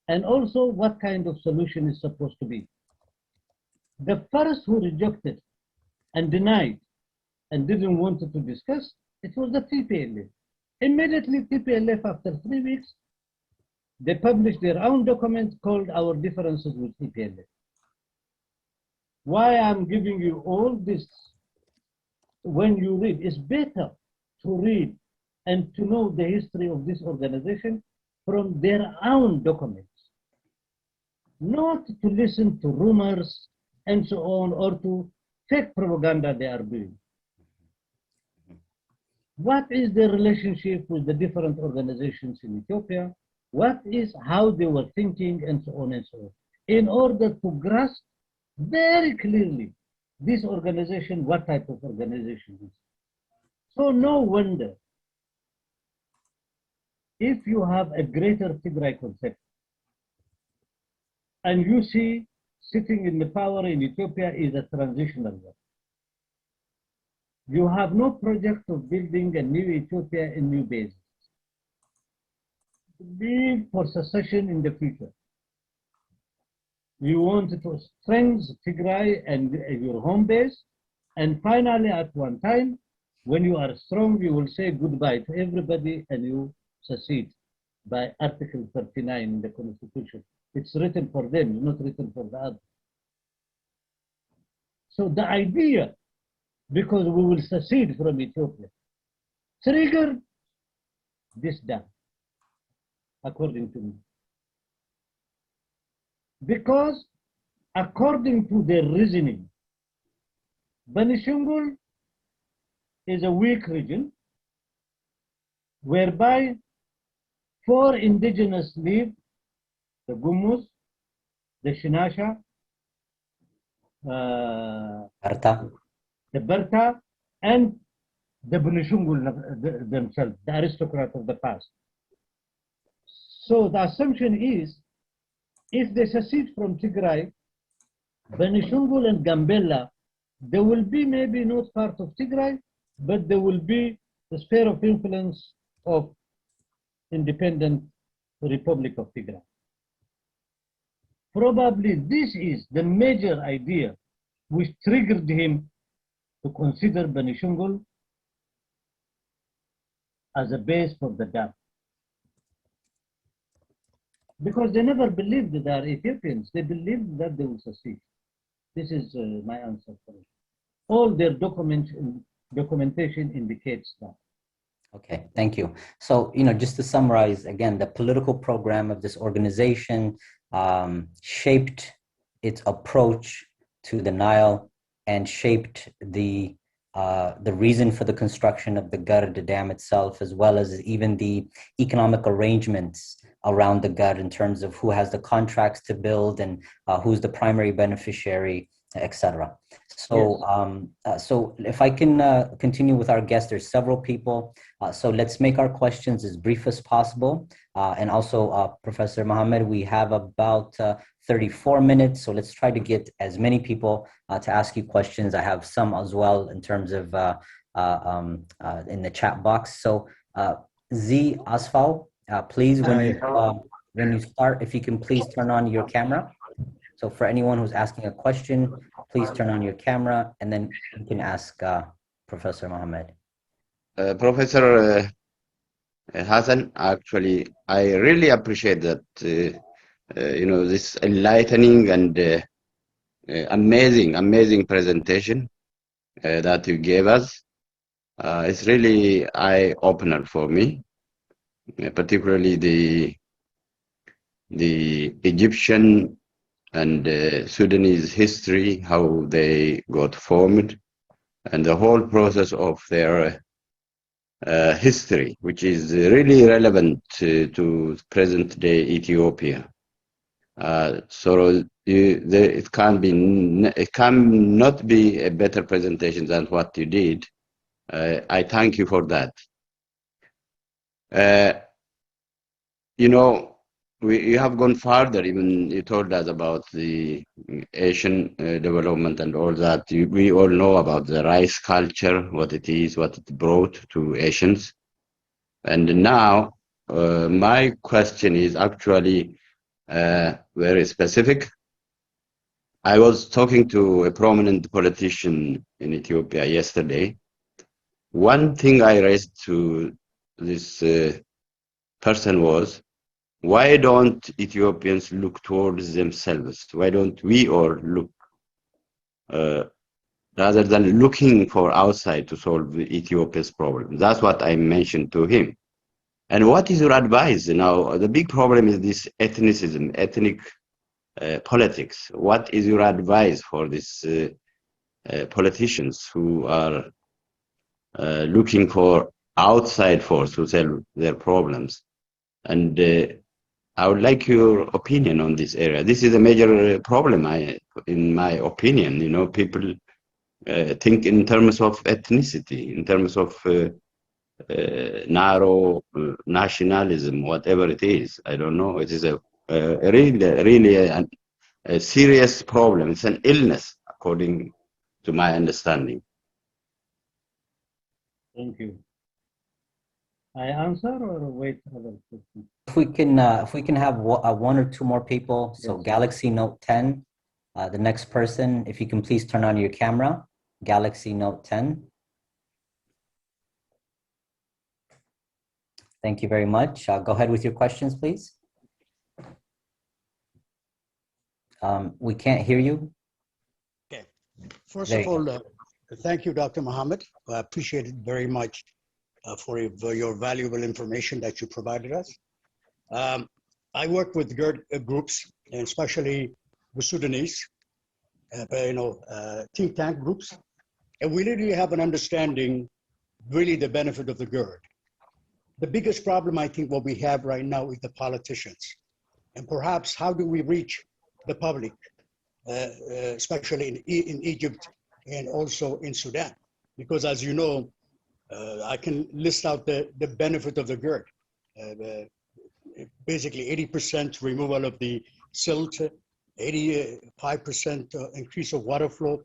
S2: And also what kind of solution is supposed to be. The first who rejected and denied and didn't want to discuss, it was the TPLF. Immediately, TPLF, after 3 weeks, they published their own document called Our Differences with TPLF. Why I'm giving you all this, when you read, it's better to read and to know the history of this organization from their own documents, not to listen to rumors and so on, or to fake propaganda they are doing. What is the relationship with the different organizations in Ethiopia? What is how they were thinking and so on and so on, in order to grasp very clearly this organization, what type of organization it is. So no wonder if you have a greater Tigray concept and you see sitting in the power in Ethiopia is a transitional one. You have no project of building a new Ethiopia in new bases. Be for secession in the future. You want to strengthen Tigray and your home base, and finally at one time, when you are strong, you will say goodbye to everybody and you secede by Article 39 in the Constitution. It's written for them, not written for the others. So the idea, because we will secede from Ethiopia, triggered this down, according to me. Because according to their reasoning, Benishangul is a weak region whereby 4 indigenous live, the Gumus, the Shinasha, the Berta, and the Benishangul themselves, the aristocrats of the past. So the assumption is, if they secede from Tigray, Benishungul and Gambella, they will be maybe not part of Tigray, but they will be the sphere of influence of independent Republic of Tigray. Probably this is the major idea which triggered him to consider Benishungul as a base for the dam. Because they never believed that they are Ethiopians, they believed that they will succeed. This is my answer for it. All their documentation indicates that.
S1: Okay, thank you. So, just to summarize again, the political program of this organization shaped its approach to the Nile and shaped the reason for the construction of the GERD dam itself, as well as even the economic arrangements around the GERD in terms of who has the contracts to build and who's the primary beneficiary, etc. So, yes. So if I can continue with our guests, there's several people. So let's make our questions as brief as possible. And also, Professor Mohamed, we have about 34 minutes. So let's try to get as many people to ask you questions. I have some as well in terms of in the chat box. So Z Asfal, please, when you start, if you can please turn on your camera. So for anyone who's asking a question, please turn on your camera and then you can ask Professor Mohamed.
S3: Professor Hassan, actually, I really appreciate that, this enlightening and amazing presentation that you gave us. It's really eye-opener for me, particularly the Egyptian and Sudanese history, how they got formed, and the whole process of their history, which is really relevant to present-day Ethiopia. So it cannot be a better presentation than what you did. I thank you for that. You have gone further. Even you told us about the Asian development and all that. We all know about the rice culture, what it is, what it brought to Asians. And now, my question is actually very specific. I was talking to a prominent politician in Ethiopia yesterday. One thing I raised to this person was, why don't Ethiopians look towards themselves? Why don't we all look, rather than looking for outside to solve Ethiopia's problem? That's what I mentioned to him. And what is your advice? Now, the big problem is this ethnicism, ethnic politics. What is your advice for these politicians who are looking for outside force to solve their problems? And I would like your opinion on this area. This is a major problem, in my opinion. People think in terms of ethnicity, in terms of narrow nationalism, whatever it is. I don't know. It is really a serious problem. It's an illness, according to my understanding.
S2: Thank you. I answer or wait other questions?
S1: If we can have one or two more people. So yes. Galaxy Note 10, the next person, if you can please turn on your camera. Galaxy Note 10. Thank you very much. Go ahead with your questions, please. We can't hear you.
S4: Okay. First of all, thank you, Dr. Mohamed. I appreciate it very much for your valuable information that you provided us. I work with GERD groups, and especially with Sudanese, think tank groups, and we really have an understanding, really the benefit of the GERD. The biggest problem, I think, what we have right now is the politicians, and perhaps how do we reach the public, especially in Egypt and also in Sudan, because as you know, I can list out the benefit of the GERD. basically 80% removal of the silt, 85% increase of water flow.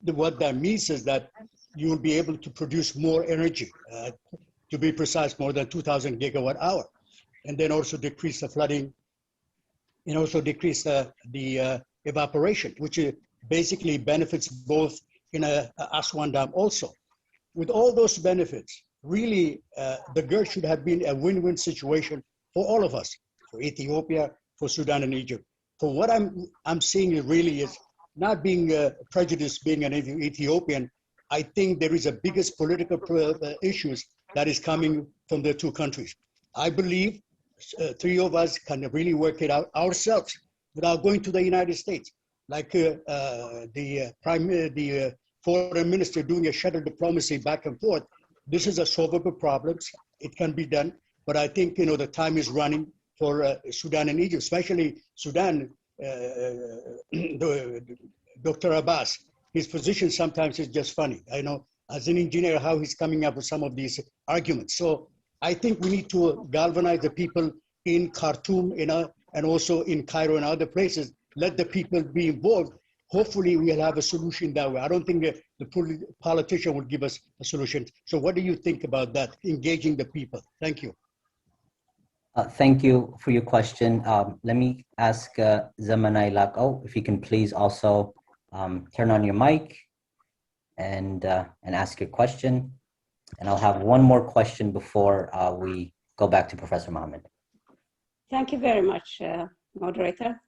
S4: What that means is that you will be able to produce more energy, to be precise, more than 2,000 gigawatt hour, and then also decrease the flooding and also decrease the evaporation, which basically benefits both in Aswan Dam also. With all those benefits, really, the GERD should have been a win-win situation for all of us, for Ethiopia, for Sudan and Egypt. For what I'm seeing really is not being prejudiced, being an Ethiopian, I think there is a biggest political issues that is coming from the two countries. I believe three of us can really work it out ourselves without going to the United States, like the foreign minister doing a shuttle diplomacy back and forth. This is a solvable problem. It can be done, but I think the time is running for Sudan and Egypt, especially Sudan. Dr. Abbas, his position sometimes is just funny. I know as an engineer how he's coming up with some of these arguments. So I think we need to galvanize the people in Khartoum, and also in Cairo and other places. Let the people be involved. Hopefully we'll have a solution that way. I don't think the politician will give us a solution. So what do you think about that, engaging the people? Thank you.
S1: Thank you for your question. Let me ask Zamanai Lako if you can please also turn on your mic and ask your question. And I'll have one more question before we go back to Professor Mohamed.
S5: Thank you very much, moderator.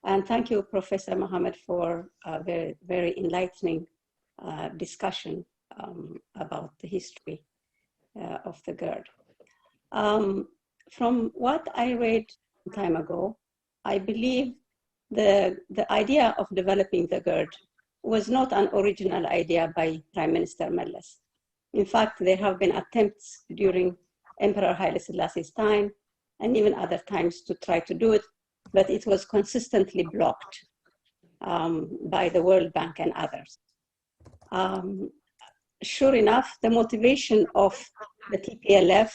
S5: And thank you, Professor Mohamed, for a very, very enlightening discussion about the history of the GERD. From what I read some time ago, I believe the idea of developing the GERD was not an original idea by Prime Minister Meles. In fact, there have been attempts during Emperor Haile Selassie's time and even other times to try to do it, but it was consistently blocked by the World Bank and others. Sure enough, the motivation of the TPLF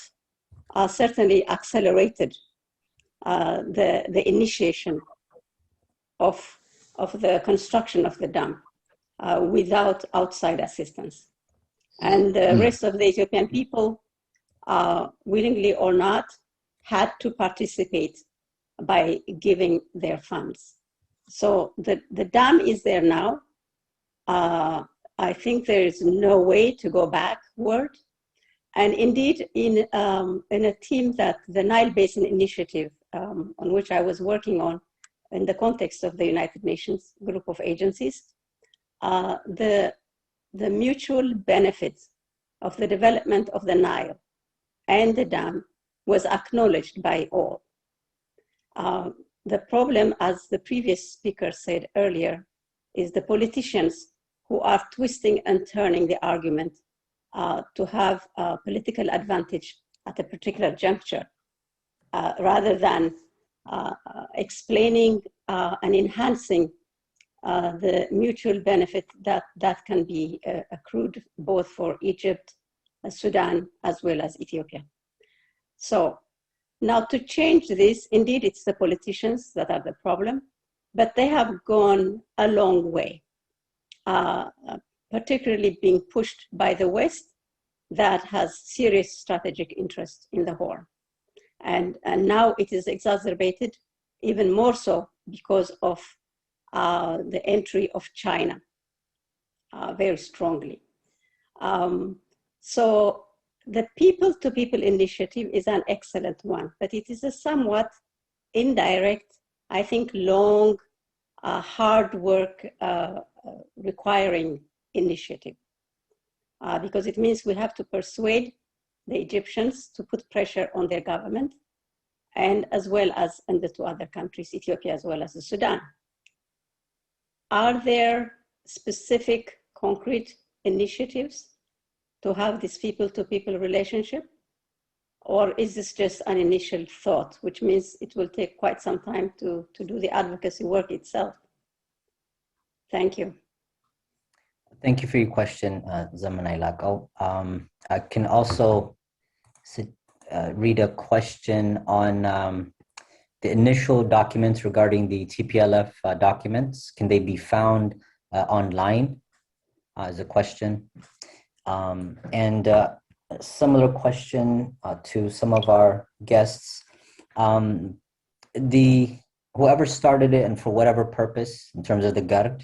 S5: certainly accelerated the initiation of the construction of the dam without outside assistance. And the rest of the Ethiopian people, willingly or not, had to participate by giving their funds. So the dam is there now. I think there is no way to go backward. And indeed, in a team that the Nile Basin Initiative, on which I was working on in the context of the United Nations group of agencies, the mutual benefits of the development of the Nile and the dam was acknowledged by all. The problem, as the previous speaker said earlier, is the politicians who are twisting and turning the argument to have a political advantage at a particular juncture, rather than explaining and enhancing the mutual benefit that can be accrued both for Egypt, Sudan, as well as Ethiopia. So now to change this, indeed it's the politicians that are the problem, but they have gone a long way, particularly being pushed by the West that has serious strategic interest in the Horn. And now it is exacerbated even more so because of the entry of China very strongly. So the people-to-people initiative is an excellent one, but it is a somewhat indirect, I think long, hard work requiring initiative, because it means we have to persuade the Egyptians to put pressure on their government, and as well as in the two other countries, Ethiopia as well as the Sudan. Are there specific concrete initiatives to have this people-to-people relationship? Or is this just an initial thought, which means it will take quite some time to do the advocacy work itself? Thank you.
S1: Thank you for your question, Zamanai Lako. I can also read a question on the initial documents regarding the TPLF documents, can they be found online? Is a question. And a similar question to some of our guests. Whoever started it and for whatever purpose in terms of the GERD,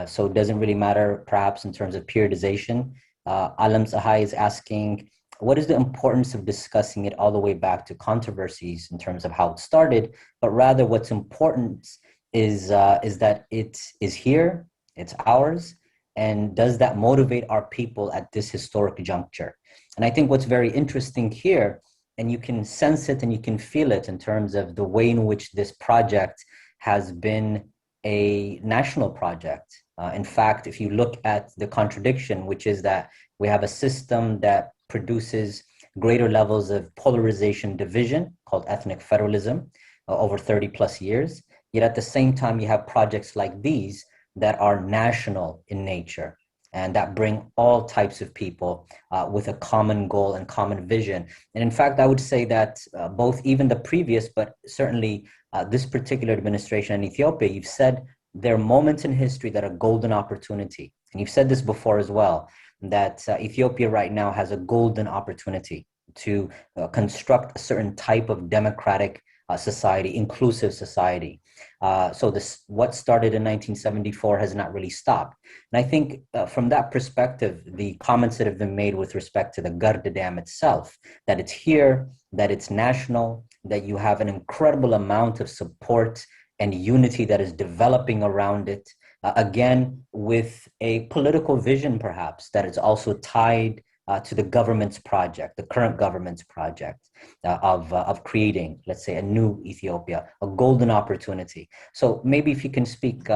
S1: so it doesn't really matter perhaps in terms of periodization. Alam Sahai is asking, what is the importance of discussing it all the way back to controversies in terms of how it started, but rather what's important is that it is here, it's ours, and does that motivate our people at this historic juncture? And I think what's very interesting here, and you can sense it and you can feel it in terms of the way in which this project has been a national project. In fact, if you look at the contradiction, which is that we have a system that produces greater levels of polarization division called ethnic federalism over 30 plus years, yet at the same time you have projects like these that are national in nature and that bring all types of people with a common goal and common vision. And in fact, I would say that both even the previous, but certainly this particular administration in Ethiopia, you've said there are moments in history that are golden opportunity. And you've said this before as well, that Ethiopia right now has a golden opportunity to construct a certain type of democratic society, inclusive society. So what started in 1974 has not really stopped. And I think from that perspective, the comments that have been made with respect to the GERD Dam itself, that it's here, that it's national, that you have an incredible amount of support and unity that is developing around it, again, with a political vision perhaps that is also tied to the government's project, the current government's project of creating, let's say, a new Ethiopia, a golden opportunity. So maybe if you can speak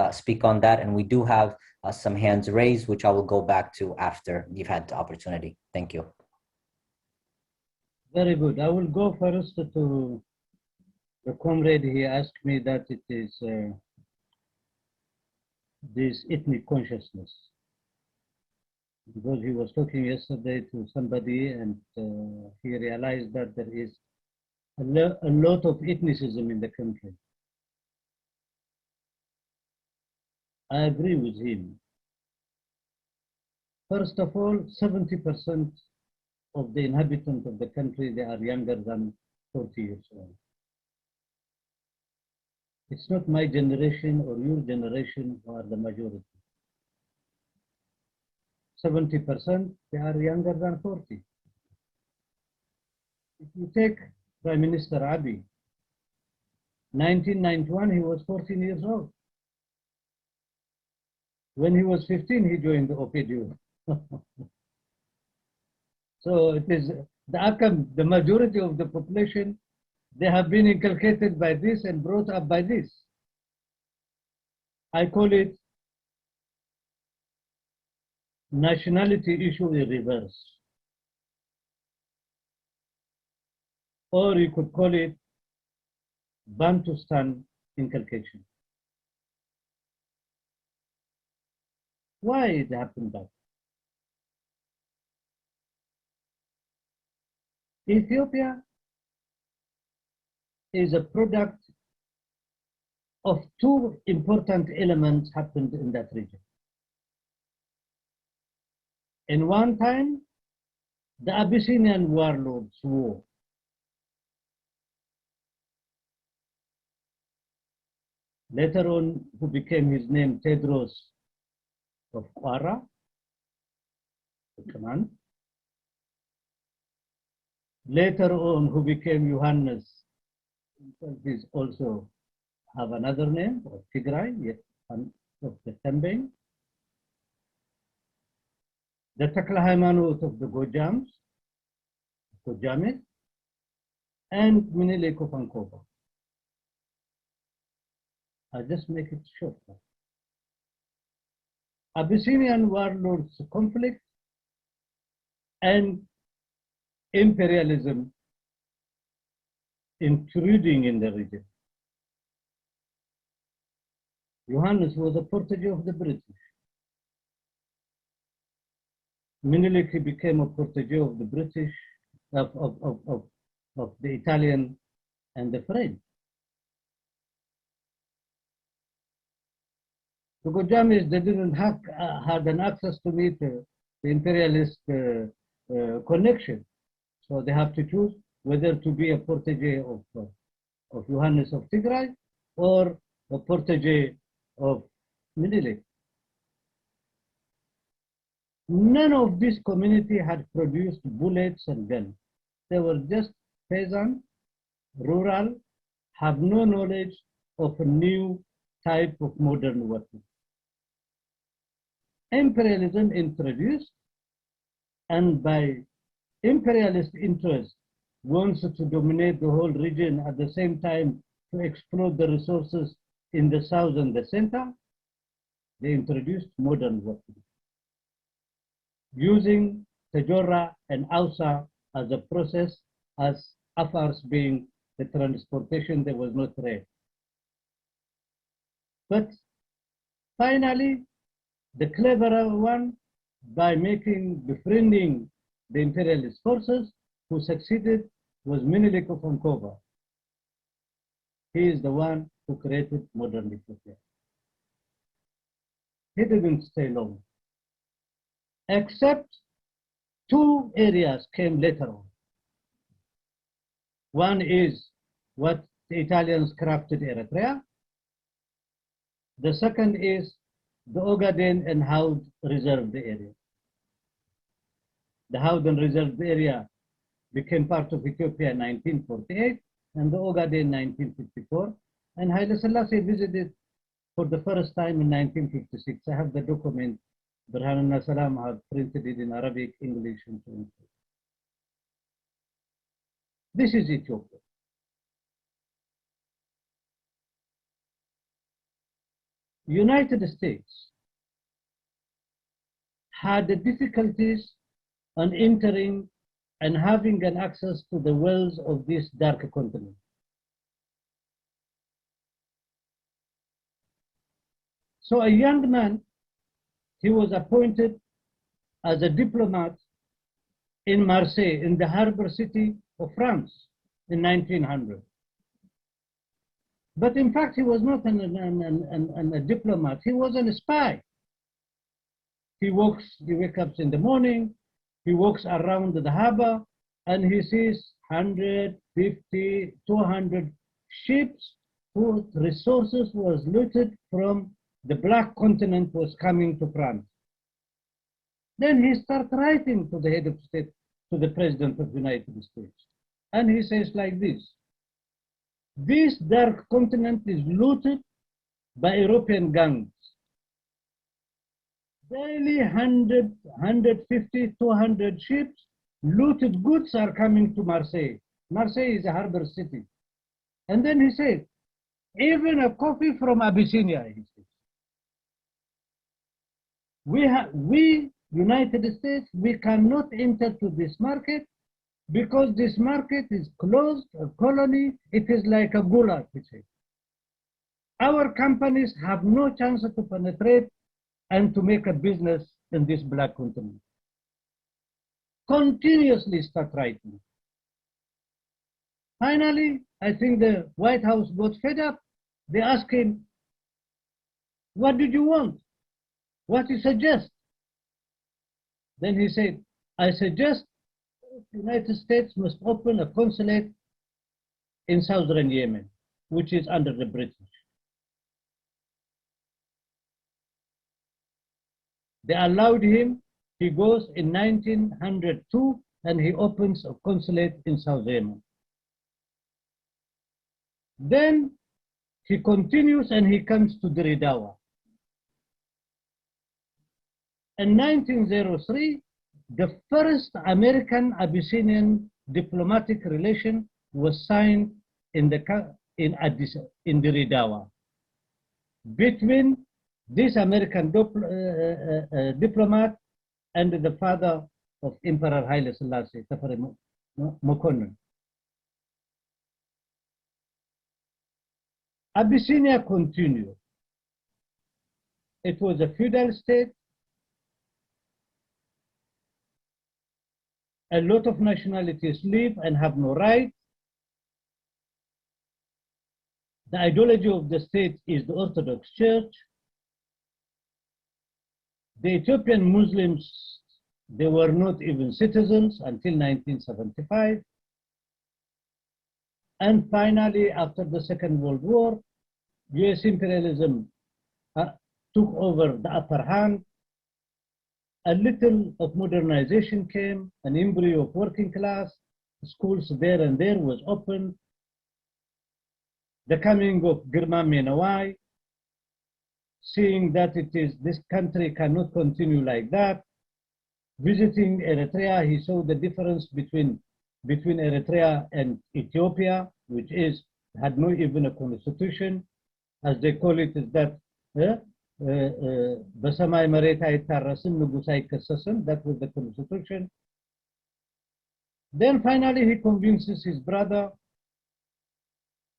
S1: on that, and we do have some hands raised, which I will go back to after you've had the opportunity. Thank you.
S2: Very good. I will go first to the comrade. He asked me that it is this ethnic consciousness, because he was talking yesterday to somebody and he realized that there is a lot of ethnicism in the country. I agree with him. First of all, 70% of the inhabitants of the country, they are younger than 40 years old. It's not my generation or your generation who are the majority. 70%, they are younger than 40. If you take Prime Minister Abiy, 1991, he was 14 years old. When he was 15, he joined the OPDU. So it is the outcome, the majority of the population, they have been inculcated by this and brought up by this. I call it nationality issue in reverse. Or you could call it Bantustan inculcation. Why it happened that? Ethiopia is a product of two important elements happened in that region. In one time, the Abyssinian warlords war. Later on, who became his name Tedros of Kwara, the command. Later on, who became Johannes, himself also have another name of Tigray, yet of the Tembeng. The Takla Haymanut of the Gojamis, and Minile Kopankoba. I'll just make it short. Abyssinian warlords conflict and imperialism intruding in the region. Johannes was a protege of the British. Menelik became a protege of the British, of the Italian and the French. The Gojamis, they didn't have had an access to meet the imperialist connection. So they have to choose whether to be a protege of Johannes of Tigray or a protege of Menelik. None of this community had produced bullets and guns. They were just peasant, rural, have no knowledge of a new type of modern weapon. Imperialism introduced, and by imperialist interest wants to dominate the whole region at the same time to exploit the resources in the south and the center, they introduced modern weapons. Using Tajora and Ausa as a process, as Afars being the transportation, there was no trade. But finally, the cleverer one, by befriending the imperialist forces, who succeeded was Menelik of Ankova. He is the one who created modern Ethiopia. He didn't stay long, except two areas came later on. One is what the Italians crafted Eritrea. The second is the Ogaden and Haud reserved area. The Howden reserved area became part of Ethiopia in 1948 and the Ogaden in 1954. And Haile Selassie visited for the first time in 1956. I have the document. Burhan al-Salam have printed it in Arabic, English, and French. This is Ethiopia. United States had the difficulties on entering and having an access to the wells of this dark continent. So a young man, he was appointed as a diplomat in Marseille, in the harbor city of France in 1900. But in fact, he was not a diplomat, he was a spy. He wakes up in the morning, he walks around the harbor, and he sees 150, 200 ships whose resources was looted from the Black Continent was coming to France. Then he starts writing to the head of state, to the President of the United States. And he says like this dark continent is looted by European gangs. Daily 100, 150, 200 ships, looted goods are coming to Marseille. Marseille is a harbor city. And then he said, even a coffee from Abyssinia, he says. We, United States, we cannot enter to this market because this market is closed, a colony, it is like a gulag, he said. Our companies have no chance to penetrate and to make a business in this Black Continent. Continuously start writing. Finally, I think the White House got fed up. They asked him, what did you want? What do you suggest? Then he said, I suggest the United States must open a consulate in southern Yemen, which is under the British. They allowed him, he goes in 1902 and he opens a consulate in South Yemen. Then he continues and he comes to Diridawa. In 1903, the first American-Abyssinian diplomatic relation was signed in Diridawa between this American diplomat and the father of Emperor Haile Selassie, Tafari Mokonnen. Abyssinia continued. It was a feudal state. A lot of nationalities live and have no rights. The ideology of the state is the Orthodox Church. The Ethiopian Muslims, they were not even citizens until 1975. And finally, after the Second World War, US imperialism took over the upper hand. A little of modernization came, an embryo of working class, schools there and there was opened. The coming of Girma Menawai, seeing that this country cannot continue like that. Visiting Eritrea, he saw the difference between Eritrea and Ethiopia, which had no even a constitution, as they call it, is that በሰማይ መሬት አይታረስም ንጉሥ አይከሰስም. That was the constitution. Then finally he convinces his brother,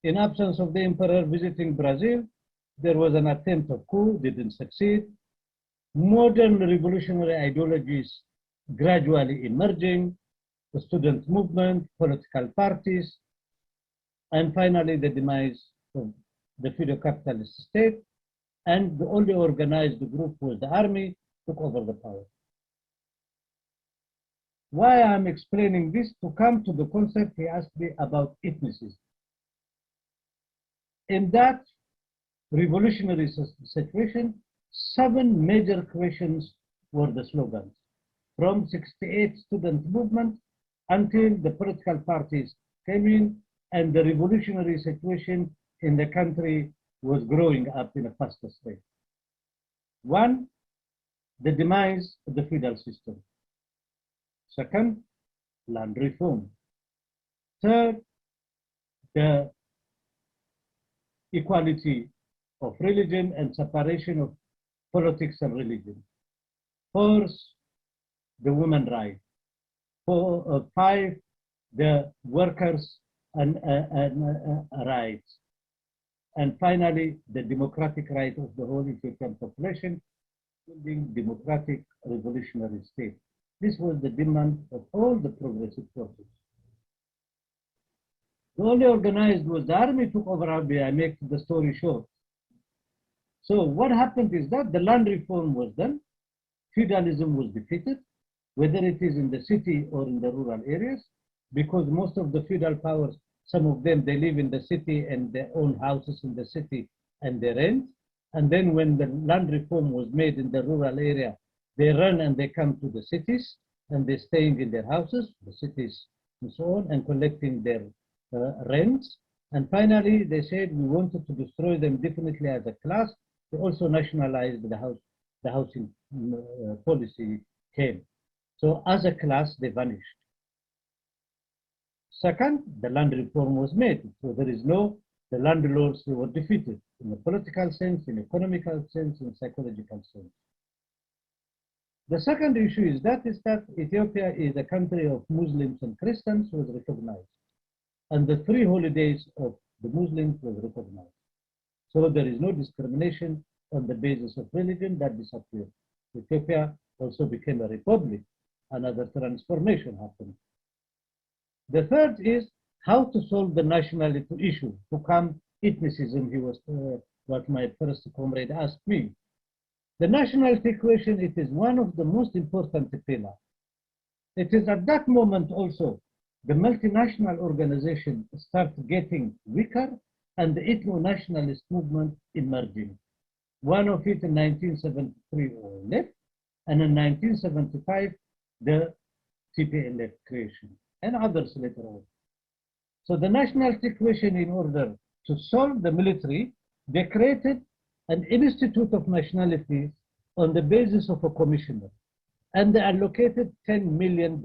S2: in absence of the emperor visiting Brazil, there was an attempt of coup, didn't succeed. Modern revolutionary ideologies gradually emerging, the student movement, political parties, and finally the demise of the feudal capitalist state. And the only organized group was the army, took over the power. Why I'm explaining this? To come to the concept he asked me about ethnicism. In that revolutionary situation, 7 major questions were the slogans. From 68 student movement until the political parties came in and the revolutionary situation in the country was growing up in a faster state. 1, the demise of the feudal system. 2nd, land reform. 3rd, the equality of religion and separation of politics and religion. 4th, the women's rights. 5, the workers' and rights. And finally, the democratic right of the whole Ethiopian population, building democratic revolutionary state. This was the demand of all the progressive forces. The only organized was the army took over Abiy. I make the story short. So what happened is that the land reform was done, feudalism was defeated, whether it is in the city or in the rural areas, because most of the feudal powers, some of them, they live in the city and they own houses in the city and they rent. And then when the land reform was made in the rural area, they run and they come to the cities and they're staying in their houses, the cities and so on, and collecting their rents. And finally, they said we wanted to destroy them definitely as a class. They also nationalized the housing policy came. So as a class, they vanished. Second, the land reform was made. So there is the landlords who were defeated in a political sense, in economical sense, in psychological sense. The second issue is that Ethiopia is a country of Muslims and Christians was recognized. And the 3 holidays of the Muslims was recognized. So there is no discrimination on the basis of religion that disappeared. Ethiopia also became a republic. Another transformation happened. The third is how to solve the nationality issue, to come ethnicism, he was what my first comrade asked me. The nationality question, it is one of the most important pillars. It is at that moment also the multinational organization start getting weaker and the ethno-nationalist movement emerging. One of it in 1973 left, and in 1975, the TPLF creation, and others later on. So the nationality question, in order to solve the military, they created an institute of nationalities on the basis of a commissioner, and they allocated $10 million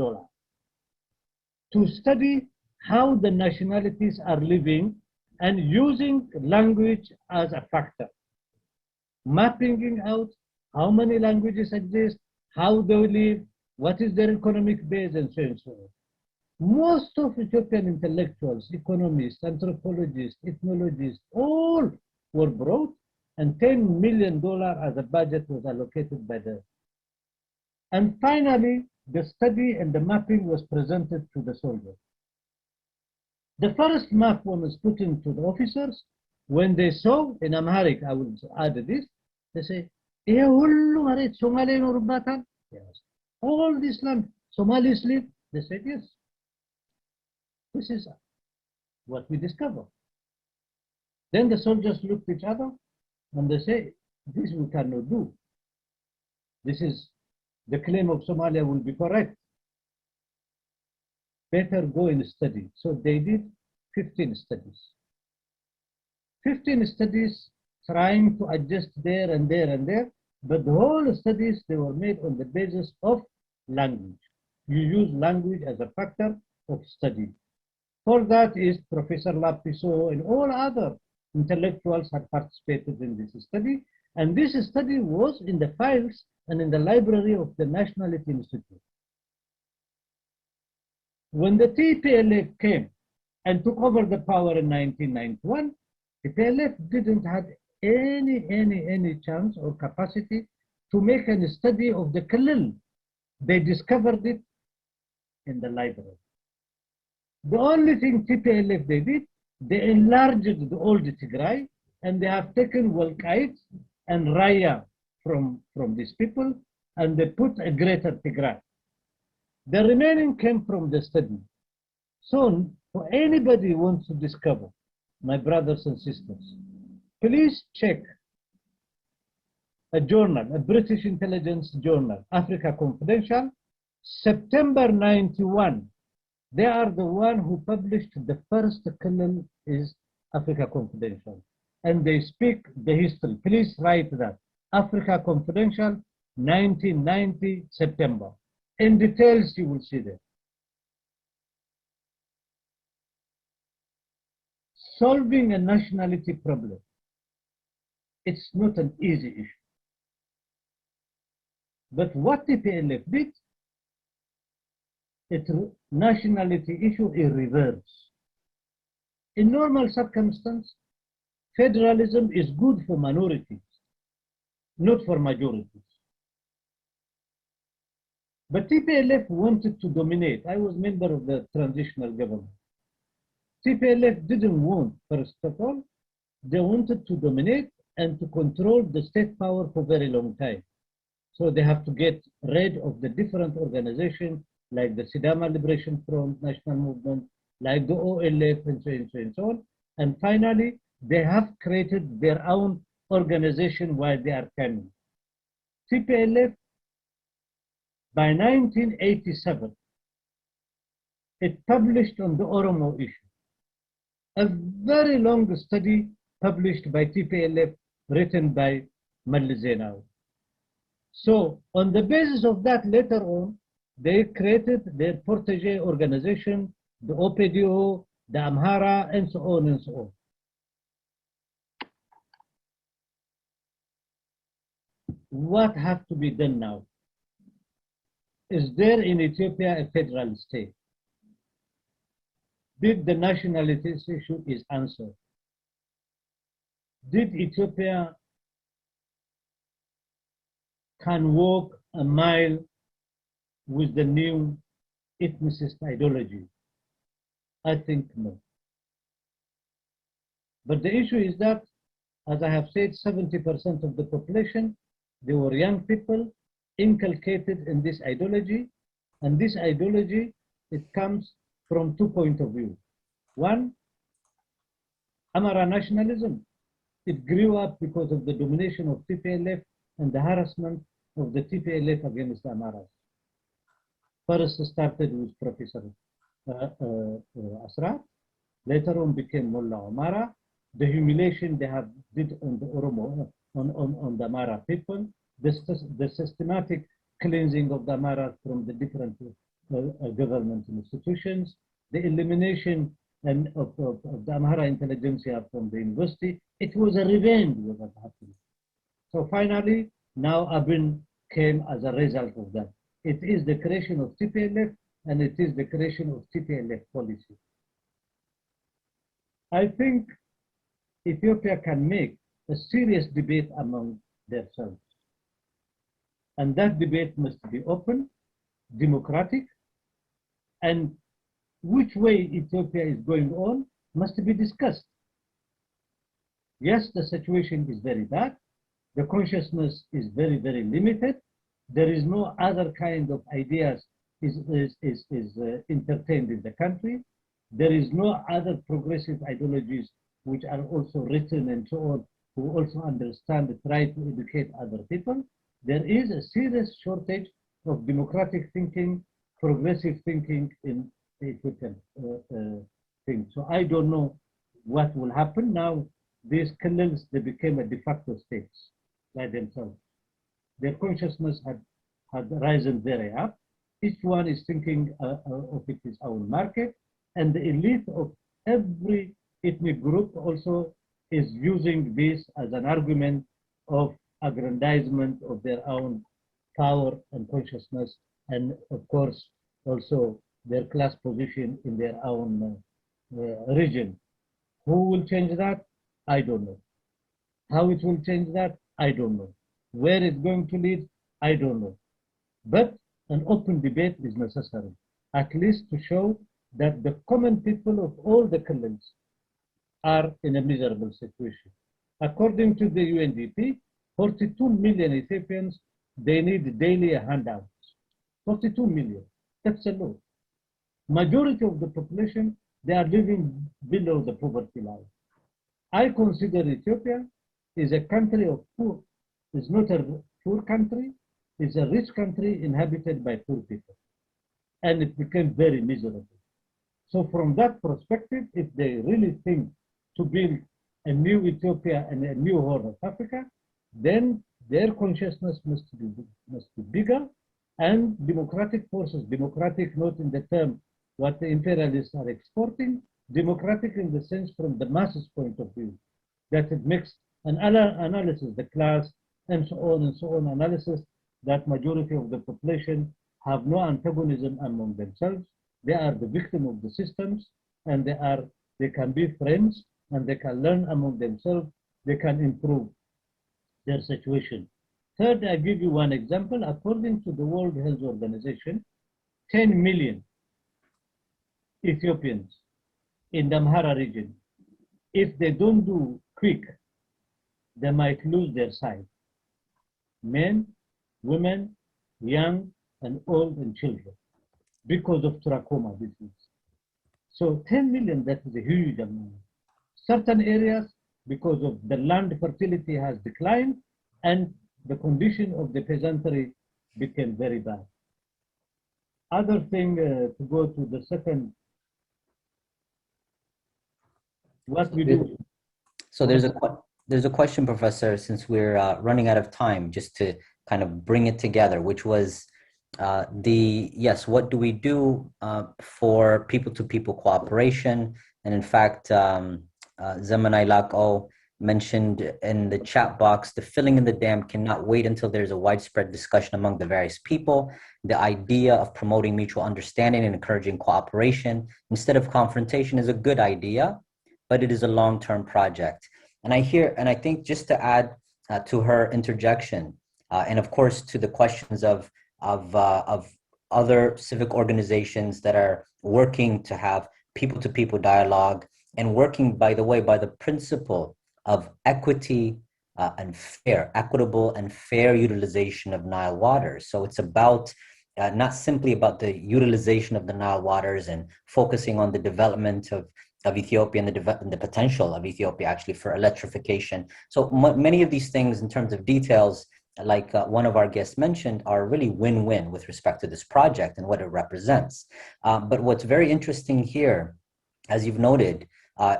S2: to study how the nationalities are living and using language as a factor, mapping out how many languages exist, how they live, what is their economic base, and so on and so on. Most of Ethiopian intellectuals, economists, anthropologists, ethnologists, all were brought, and $10 million as a budget was allocated by them. And finally, the study and the mapping was presented to the soldiers. The first map was put into the officers. When they saw in Amharic, I will add this, they say, ይሄ ሁሉ መሬት ሶማሌ ይኖርባታል? Yes. All this land, Somalis live? They said yes. This is what we discovered. Then the soldiers looked at each other and they say, this we cannot do. This is, the claim of Somalia will be correct. Better go and study. So they did 15 studies. 15 studies trying to adjust there and there and there, but the whole studies, they were made on the basis of language. You use language as a factor of study. For that is Professor Lapiso and all other intellectuals had participated in this study, and this study was in the files and in the library of the Nationality Institute. When the TPLF came and took over the power in 1991, the TPLF didn't have any chance or capacity to make any study of the Khalil. They discovered it in the library. The only thing TPLF they did, they enlarged the old Tigray, and they have taken Walqait and Raya from these people, and they put a greater Tigray. The remaining came from the study. So for anybody who wants to discover, my brothers and sisters, please check a journal, a British intelligence journal, Africa Confidential, September 91. They are the one who published the first kernel is Africa Confidential. And they speak the history. Please write that. Africa Confidential, 1990, September. In details, you will see there. Solving a nationality problem, it's not an easy issue. But what the TPLF did, it's nationality issue in reverse. In normal circumstance, federalism is good for minorities, not for majorities. But TPLF wanted to dominate. I was member of the transitional government. TPLF didn't want, first of all, they wanted to dominate and to control the state power for a very long time. So they have to get rid of the different organizations like the Sidama Liberation Front, National Movement, like the OLF, and so on. And finally, they have created their own organization while they are coming. TPLF, by 1987, it published on the Oromo issue, a very long study published by TPLF, written by Malli Zenawi. So on the basis of that, later on, they created their protege organization, the OPDO, the Amhara, and so on and so on. What has to be done now? Is there in Ethiopia a federal state? Did the nationality issue is answered? Did Ethiopia can walk a mile with the new ethnicist ideology? I think no. But the issue is that, as I have said, 70% of the population, they were young people inculcated in this ideology, and this ideology, it comes from 2 points of view. One, Amara nationalism. It grew up because of the domination of TPLF and the harassment of the TPLF against the Amaras. First started with Professor Asrat, later on became Mullah Omara. The humiliation they have did on the Oromo, on the Amara people, the systematic cleansing of the Amaras from the different government institutions, the elimination of the Amhara intelligentsia from the university. It was a revenge what happened. So finally, now Abin came as a result of that. It is the creation of TPLF, and it is the creation of TPLF policy. I think Ethiopia can make a serious debate among themselves. And that debate must be open, democratic, and which way Ethiopia is going on must be discussed. Yes, the situation is very bad. The consciousness is very, very limited. There is no other kind of ideas entertained in the country. There is no other progressive ideologies which are also written and so on, who also understand and try to educate other people. There is a serious shortage of democratic thinking, progressive thinking in the Ethiopian thing. So I don't know what will happen now. These killings, they became a de facto states by themselves. Their consciousness had risen very up. Each one is thinking of its own market, and the elite of every ethnic group also is using this as an argument of aggrandizement of their own power and consciousness, and of course also their class position in their own region. Who will change that? I don't know. How it will change that? I don't know. Where it's going to lead? I don't know. But an open debate is necessary, at least to show that the common people of all the killings are in a miserable situation. According to the UNDP, 42 million Ethiopians, they need daily handouts. 42 million, that's a lot. Majority of the population, they are living below the poverty line. I consider Ethiopia is a country of poor, is not a poor country, it's a rich country inhabited by poor people. And it became very miserable. So from that perspective, if they really think to build a new Ethiopia and a new Horn of Africa, then their consciousness must be bigger, and democratic forces, democratic not in the term what the imperialists are exporting, democratic in the sense from the masses point of view, that it makes an analysis, the class and so on analysis, that majority of the population have no antagonism among themselves. They are the victim of the systems, and they can be friends, and they can learn among themselves, they can improve their situation. Third, I give you one example. According to the World Health Organization, 10 million Ethiopians in the Amhara region, if they don't do quick, they might lose their sight. Men, women, young and old and children, because of trachoma disease. So 10 million, that is a huge amount. Certain areas, because of the land fertility has declined and the condition of the peasantry became very bad. Other thing, to go to the second, what we do.
S1: So there's a question, Professor, since we're running out of time, just to kind of bring it together, which was what do we do for people-to-people cooperation? And in fact, Zamanai Lako mentioned in the chat box, the filling in the dam cannot wait until there's a widespread discussion among the various people. The idea of promoting mutual understanding and encouraging cooperation instead of confrontation is a good idea, but it is a long-term project. And I think just to add to her interjection, and of course to the questions of other civic organizations that are working to have people-to-people dialogue and working, by the way, by the principle of equitable and fair utilization of Nile waters. So it's about not simply about the utilization of the Nile waters and focusing on the development of Ethiopia and the potential of Ethiopia actually for electrification. So many of these things in terms of details, like one of our guests mentioned, are really win-win with respect to this project and what it represents. But what's very interesting here, as you've noted,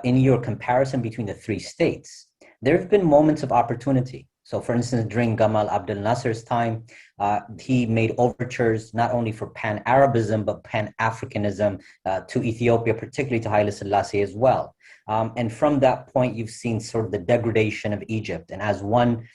S1: in your comparison between the three states, there have been moments of opportunity. So for instance, during Gamal Abdel Nasser's time, he made overtures not only for Pan-Arabism, but Pan-Africanism to Ethiopia, particularly to Haile Selassie as well. And from that point, you've seen sort of the degradation of Egypt. And as one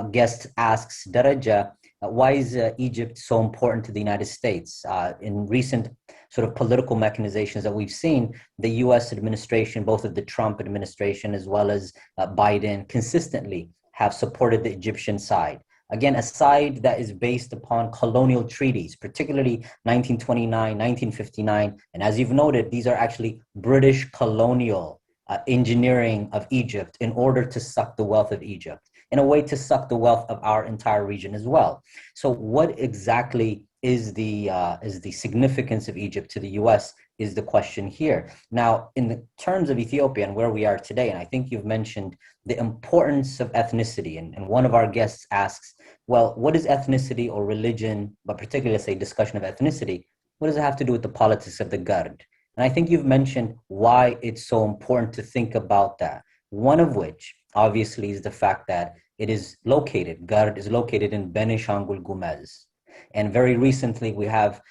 S1: guest asks, Daraja, why is Egypt so important to the United States? In recent sort of political mechanizations that we've seen, the US administration, both of the Trump administration as well as Biden, consistently have supported the Egyptian side. Again, a side that is based upon colonial treaties, particularly 1929, 1959. And as you've noted, these are actually British colonial engineering of Egypt in order to suck the wealth of Egypt. in a way to suck the wealth of our entire region as well. So what exactly is the significance of Egypt to the US is the question here. Now, in the terms of Ethiopia and where we are today, and I think you've mentioned the importance of ethnicity, and one of our guests asks, well, what is ethnicity or religion, but particularly, let's say, discussion of ethnicity, what does it have to do with the politics of the GERD? And I think you've mentioned why it's so important to think about that. One of which, obviously, is the fact that it is located, GERD is located in Benishangul Gumez. And very recently, we have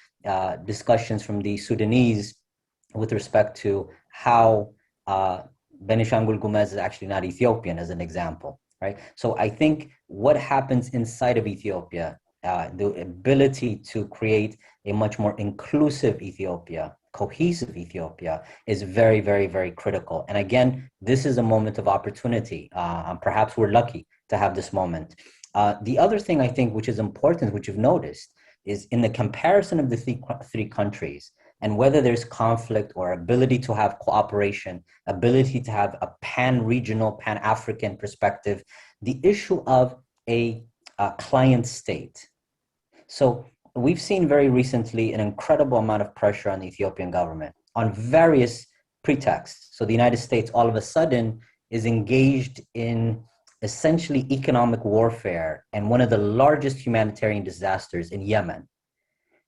S1: discussions from the Sudanese with respect to how Benishangul Gumez is actually not Ethiopian, as an example, right? So I think what happens inside of Ethiopia, the ability to create a much more inclusive Ethiopia, cohesive Ethiopia, is very, very, very critical. And again, this is a moment of opportunity. Perhaps we're lucky to have this moment. The other thing I think which is important, which you've noticed, is in the comparison of the three countries, and whether there's conflict or ability to have cooperation, ability to have a pan-regional, pan-African perspective, the issue of a client state. So we've seen very recently an incredible amount of pressure on the Ethiopian government on various pretexts. So the United States all of a sudden is engaged in essentially economic warfare and one of the largest humanitarian disasters in Yemen.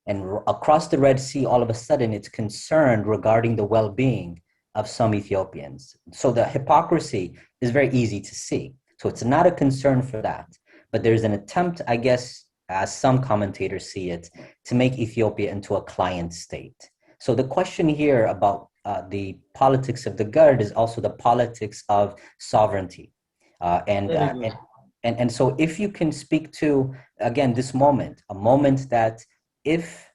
S1: And across the Red Sea, all of a sudden, it's concerned regarding the well-being of some Ethiopians. So the hypocrisy is very easy to see. So it's not a concern for that. But there's an attempt, I guess, as some commentators see it, to make Ethiopia into a client state. So the question here about the politics of the GERD is also the politics of sovereignty. And so if you can speak to, again, this moment, a moment that if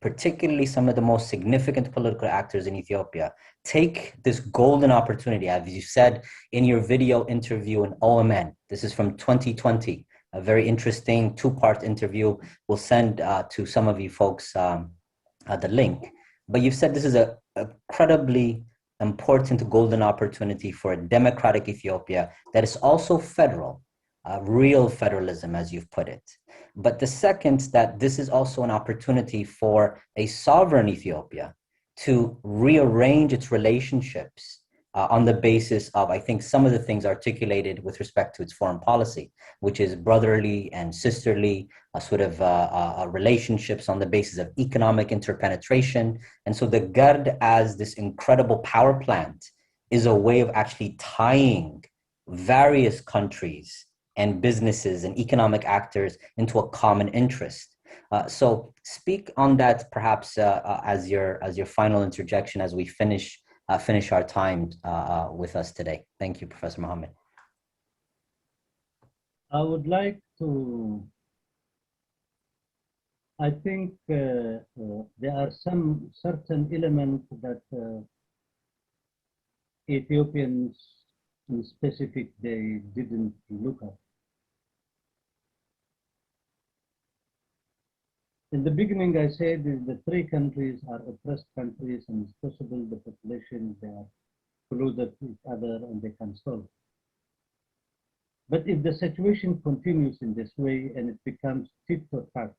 S1: particularly some of the most significant political actors in Ethiopia take this golden opportunity, as you said in your video interview in OMN, this is from 2020, a very interesting two-part interview. We'll send to some of you folks the link. But you've said this is a incredibly important golden opportunity for a democratic Ethiopia that is also federal, real federalism, as you've put it. But the second, that this is also an opportunity for a sovereign Ethiopia to rearrange its relationships on the basis of, I think, some of the things articulated with respect to its foreign policy, which is brotherly and sisterly relationships on the basis of economic interpenetration. And so the GERD, as this incredible power plant, is a way of actually tying various countries and businesses and economic actors into a common interest. So speak on that, perhaps as your final interjection as we finish our time with us today. Thank you, Professor Mohamed.
S2: I would like to, I think there are some certain elements that Ethiopians in specific, they didn't look at. In the beginning, I said the three countries are oppressed countries, and it's possible the population, they are closer to each other and they can solve. But if the situation continues in this way and it becomes tit for tat,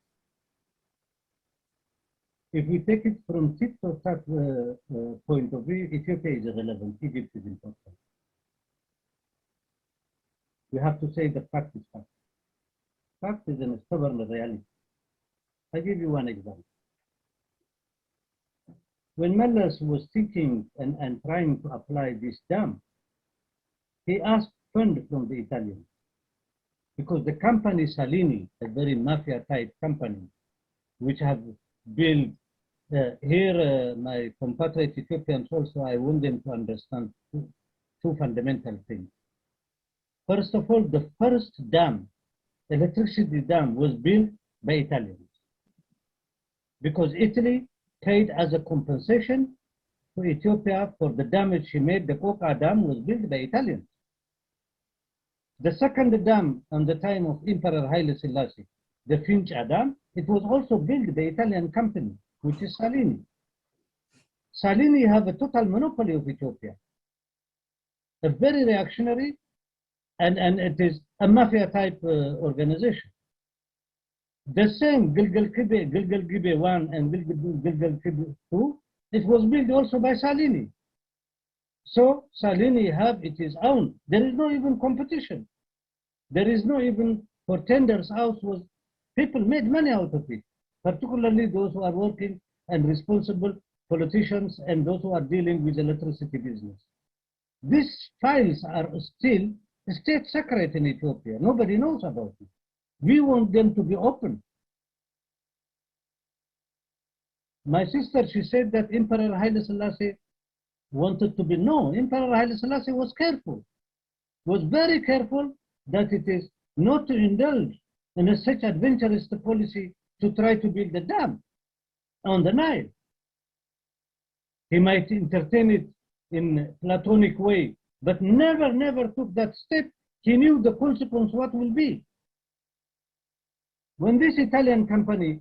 S2: if we take it from tit for tat point of view, Ethiopia is irrelevant, Egypt is important. We have to say the fact is fact. Fact is a stubborn reality. I'll give you one example. When Mellers was thinking and trying to apply this dam, he asked fund from the Italians, because the company Salini, a very mafia type company, which have built my compatriots Ethiopians also, I want them to understand two fundamental things. First of all, the first dam, electricity dam, was built by Italians, because Italy paid as a compensation to Ethiopia for the damage she made. The Koka Dam was built by Italians. The second dam on the time of Emperor Haile Selassie, the Fincha Dam, it was also built by Italian company, which is Salini. Salini have a total monopoly of Ethiopia. A very reactionary and it is a mafia type organization. The same Gilgil Gibe 1 and Gilgil Gibe 2, it was built also by Salini. So Salini have it is own. There is no even competition. There is no even for tenders out was people made money out of it, particularly those who are working and responsible politicians and those who are dealing with electricity business. These files are still state secret in Ethiopia. Nobody knows about it. We want them to be open. My sister, she said that Emperor Haile Selassie wanted to be known. Emperor Haile Selassie was careful, was very careful that it is not to indulge in such adventurous policy to try to build a dam on the Nile. He might entertain it in a platonic way, but never took that step. He knew the consequence, what will be. When this Italian company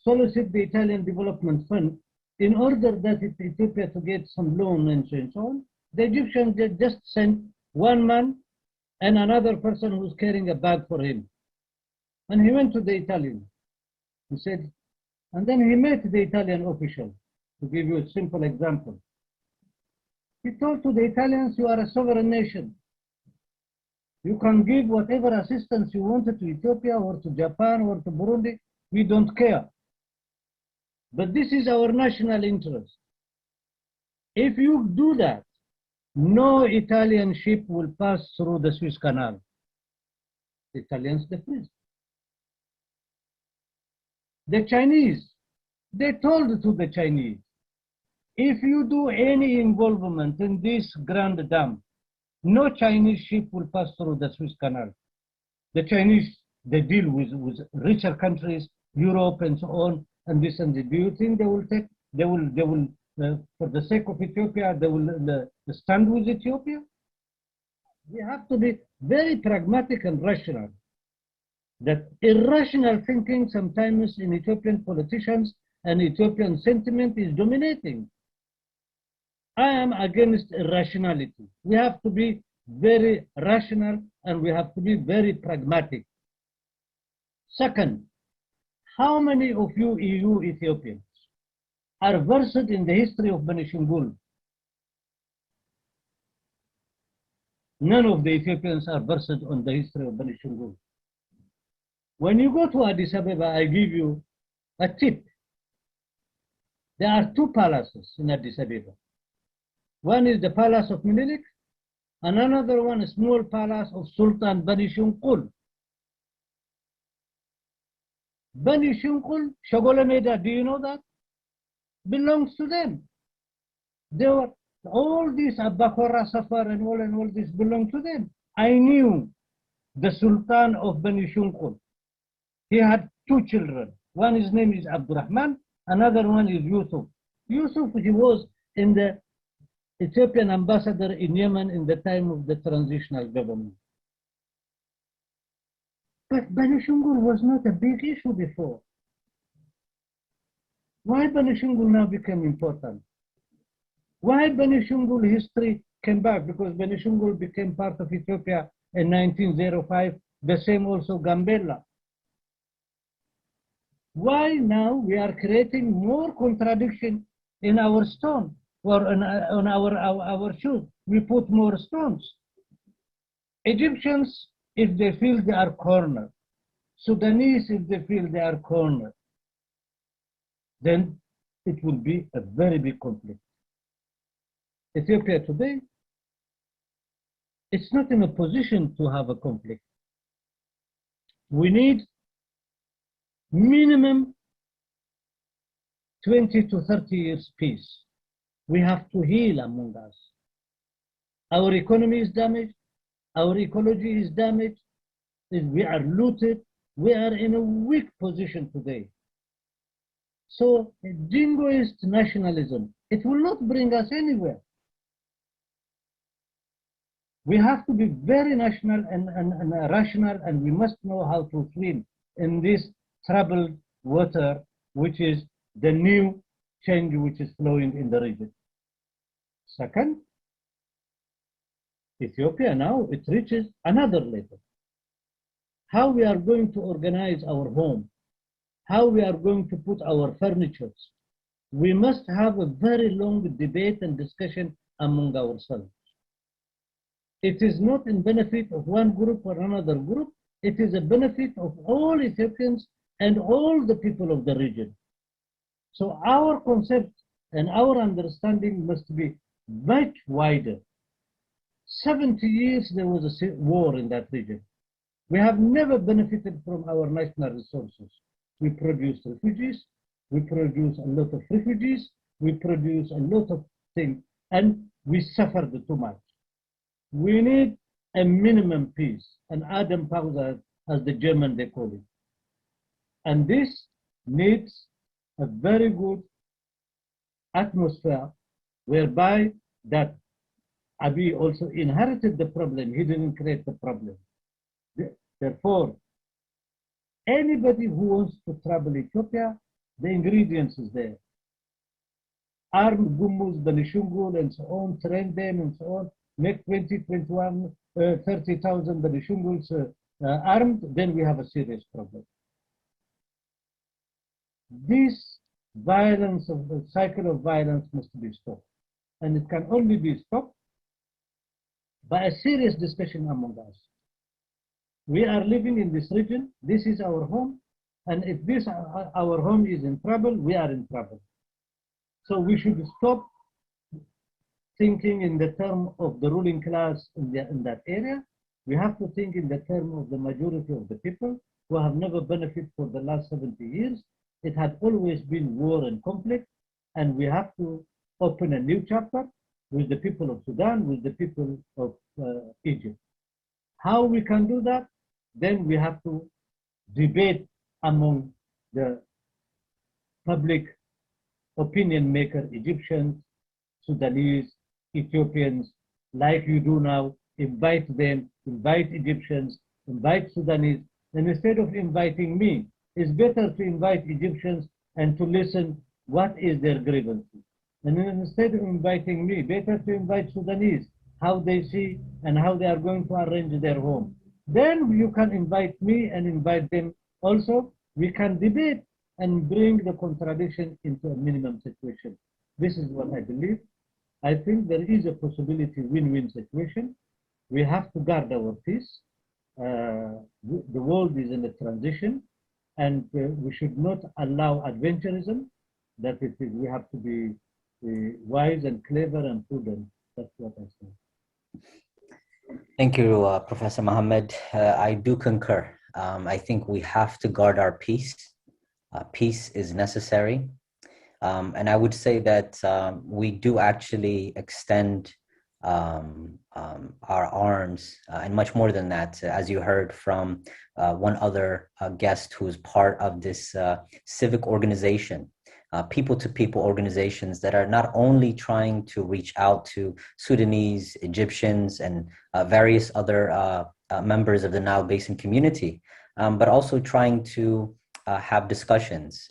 S2: solicited the Italian Development Fund in order that Ethiopia to get some loan and so on, the Egyptians just sent one man and another person who's carrying a bag for him. And he went to the Italian. He said, and then he met the Italian official. To give you a simple example, he told to the Italians, you are a sovereign nation. You can give whatever assistance you wanted to Ethiopia or to Japan or to Burundi. We don't care. But this is our national interest. If you do that, no Italian ship will pass through the Suez Canal. The Italians refused. The Chinese, they told to the Chinese, if you do any involvement in this grand dam, no Chinese ship will pass through the Suez Canal. The Chinese, they deal with richer countries, Europe and so on, and this and that. Do you think they will take, for the sake of Ethiopia, they will stand with Ethiopia? We have to be very pragmatic and rational. That irrational thinking sometimes in Ethiopian politicians and Ethiopian sentiment is dominating. I am against irrationality. We have to be very rational and we have to be very pragmatic. Second, how many of you EU Ethiopians are versed in the history of Benishangul? None of the Ethiopians are versed on the history of Benishangul. When you go to Addis Ababa, I give you a tip. There are two palaces in Addis Ababa. One is the palace of Menelik, and another one, a small palace of Sultan Benishangul. Benishangul, Shogole Meda, do you know that? Belongs to them. They were, all these Abakora Safar and all this belong to them. I knew the Sultan of Benishangul. He had two children. One, his name is Abdurrahman, another one is Yusuf. Yusuf, he was in the Ethiopian ambassador in Yemen in the time of the transitional government. But Benishangul was not a big issue before. Why Benishangul now became important? Why Benishangul history came back? Because Benishangul became part of Ethiopia in 1905, the same also Gambella. Why now we are creating more contradiction in our stone or on our shoes? We put more stones. Egyptians, if they feel they are cornered, Sudanese, if they feel they are cornered, then it will be a very big conflict. Ethiopia today, it's not in a position to have a conflict. We need minimum 20 to 30 years peace. We have to heal among us. Our economy is damaged. Our ecology is damaged. We are looted. We are in a weak position today. So jingoist nationalism, it will not bring us anywhere. We have to be very national and rational, and we must know how to swim in this troubled water, which is the new change which is flowing in the region. Second, Ethiopia now, it reaches another level. How we are going to organize our home, how we are going to put our furniture. We must have a very long debate and discussion among ourselves. It is not in benefit of one group or another group. It is a benefit of all Ethiopians and all the people of the region. So our concept and our understanding must be much wider. 70 years there was a war in that region. We have never benefited from our national resources. We produce refugees, we produce a lot of refugees, we produce a lot of things, and we suffered too much. We need a minimum peace, an Adam Pause, as the German they call it. And this needs a very good atmosphere whereby that Abiy also inherited the problem. He didn't create the problem. Therefore, anybody who wants to travel Ethiopia, the ingredients is there. Armed Gummus, Benishungul, and so on, train them and so on, make 20, 21, 30,000 Benishunguls armed, then we have a serious problem. This violence, of the cycle of violence must be stopped. And it can only be stopped by a serious discussion among us. We are living in this region, this is our home, and if this our home is in trouble, we are in trouble. So we should stop thinking in the term of the ruling class in that area. We have to think in the term of the majority of the people who have never benefited for the last 70 years. It had always been war and conflict, and we have to open a new chapter with the people of Sudan, with the people of Egypt. How we can do that? Then we have to debate among the public opinion maker, Egyptians, Sudanese, Ethiopians, like you do now, invite them, invite Egyptians, invite Sudanese, and instead of inviting me, it's better to invite Egyptians and to listen what is their grievances. And then instead of inviting me, better to invite Sudanese, how they see and how they are going to arrange their home. Then you can invite me and invite them also. We can debate and bring the contradiction into a minimum situation. This is what I believe. I think there is a possibility win-win situation. We have to guard our peace. The world is in a transition, and we should not allow adventurism. That it is, we have to be wise and clever and prudent. That's what I say.
S1: Thank you, Professor Mohamed. I do concur. I think we have to guard our peace. Peace is necessary. And I would say that we do actually extend our arms and much more than that, as you heard from one other guest who is part of this civic organization, people-to-people organizations that are not only trying to reach out to Sudanese, Egyptians, and various other members of the Nile Basin community, but also trying to have discussions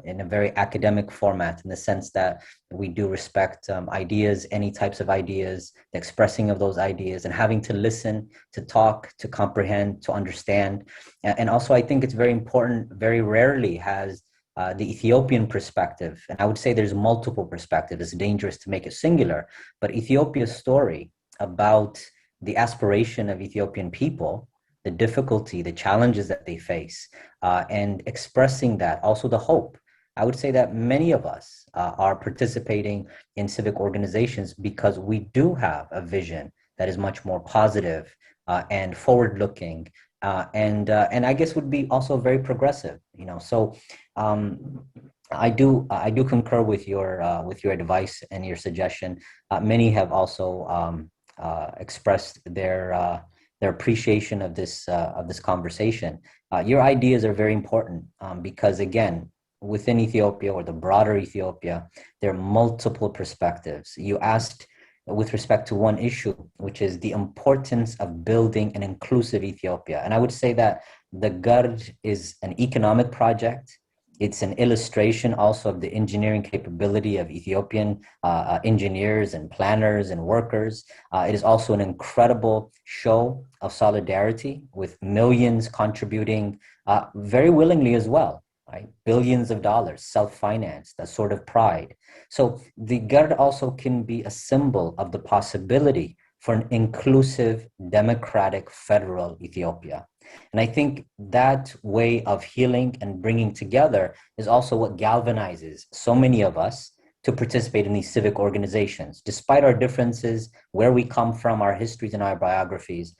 S1: in a very academic format, in the sense that we do respect ideas, any types of ideas, the expressing of those ideas, and having to listen, to talk, to comprehend, to understand. And also, I think it's very important, very rarely has the Ethiopian perspective, and I would say there's multiple perspectives, it's dangerous to make it singular, but Ethiopia's story about the aspiration of Ethiopian people, the difficulty, the challenges that they face, and expressing that, also the hope. I would say that many of us are participating in civic organizations because we do have a vision that is much more positive and forward-looking, and I guess would be also very progressive. You know, so I do concur with your advice and your suggestion. Many have also expressed their appreciation of this conversation. Your ideas are very important because, again, within Ethiopia or the broader Ethiopia, there are multiple perspectives. You asked with respect to one issue, which is the importance of building an inclusive Ethiopia. And I would say that the GERD is an economic project. It's an illustration also of the engineering capability of Ethiopian engineers and planners and workers. It is also an incredible show of solidarity with millions contributing very willingly as well, right? Billions of dollars, self-financed, that sort of pride. So the GERD also can be a symbol of the possibility for an inclusive, democratic, federal Ethiopia. And I think that way of healing and bringing together is also what galvanizes so many of us to participate in these civic organizations, despite our differences, where we come from, our histories and our biographies.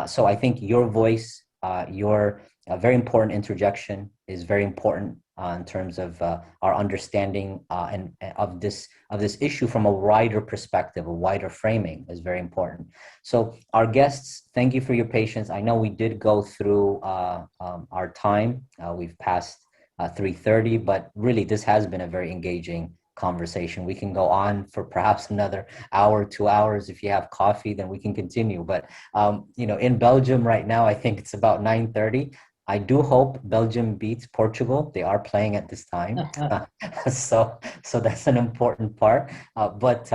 S1: So I think your voice, your very important interjection is very important in terms of our understanding and of this issue from a wider perspective, a wider framing is very important. So our guests, thank you for your patience. I know we did go through our time. We've passed 3:30, but really this has been a very engaging conversation. We can go on for perhaps another hour, 2 hours. If you have coffee, then we can continue. But in Belgium right now, I think it's about 9:30. I do hope Belgium beats Portugal. They are playing at this time. So that's an important part. But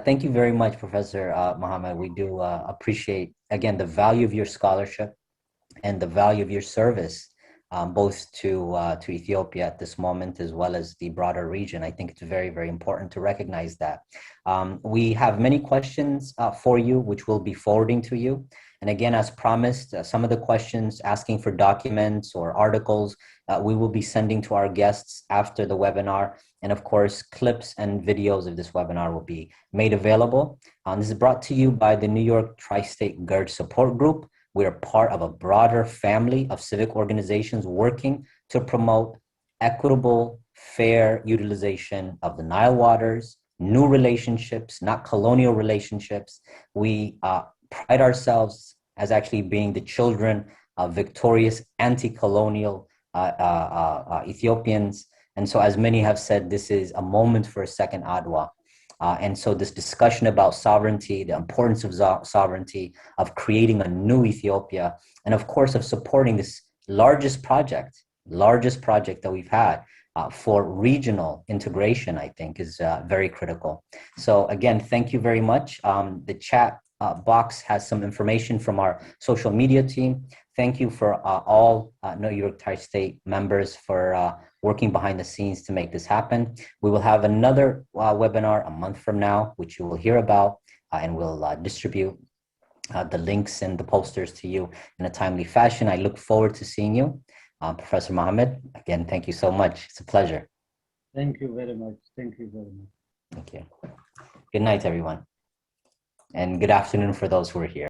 S1: thank you very much, Professor Mohamed. We do appreciate, again, the value of your scholarship and the value of your service, both to Ethiopia at this moment, as well as the broader region. I think it's very, very important to recognize that. We have many questions for you, which we'll be forwarding to you. And again, as promised, some of the questions asking for documents or articles, we will be sending to our guests after the webinar. And of course, clips and videos of this webinar will be made available. This is brought to you by the New York Tri-State GERD Support Group. We are part of a broader family of civic organizations working to promote equitable, fair utilization of the Nile waters, new relationships, not colonial relationships. We pride ourselves as actually being the children of victorious anti-colonial Ethiopians. And so, as many have said, this is a moment for a second Adwa. And so this discussion about sovereignty, the importance of sovereignty, of creating a new Ethiopia, and of course of supporting this largest project that we've had for regional integration, I think is very critical. So again, thank you very much. The chat box has some information from our social media team. Thank you for all New York Tri-State members for working behind the scenes to make this happen. We will have another webinar a month from now, which you will hear about, and we'll distribute the links and the posters to you in a timely fashion. I look forward to seeing you. Professor Mohamed, again, thank you so much. It's a pleasure.
S2: Thank you very much. Thank you very much.
S1: Thank you. Good night, everyone. And good afternoon for those who are here.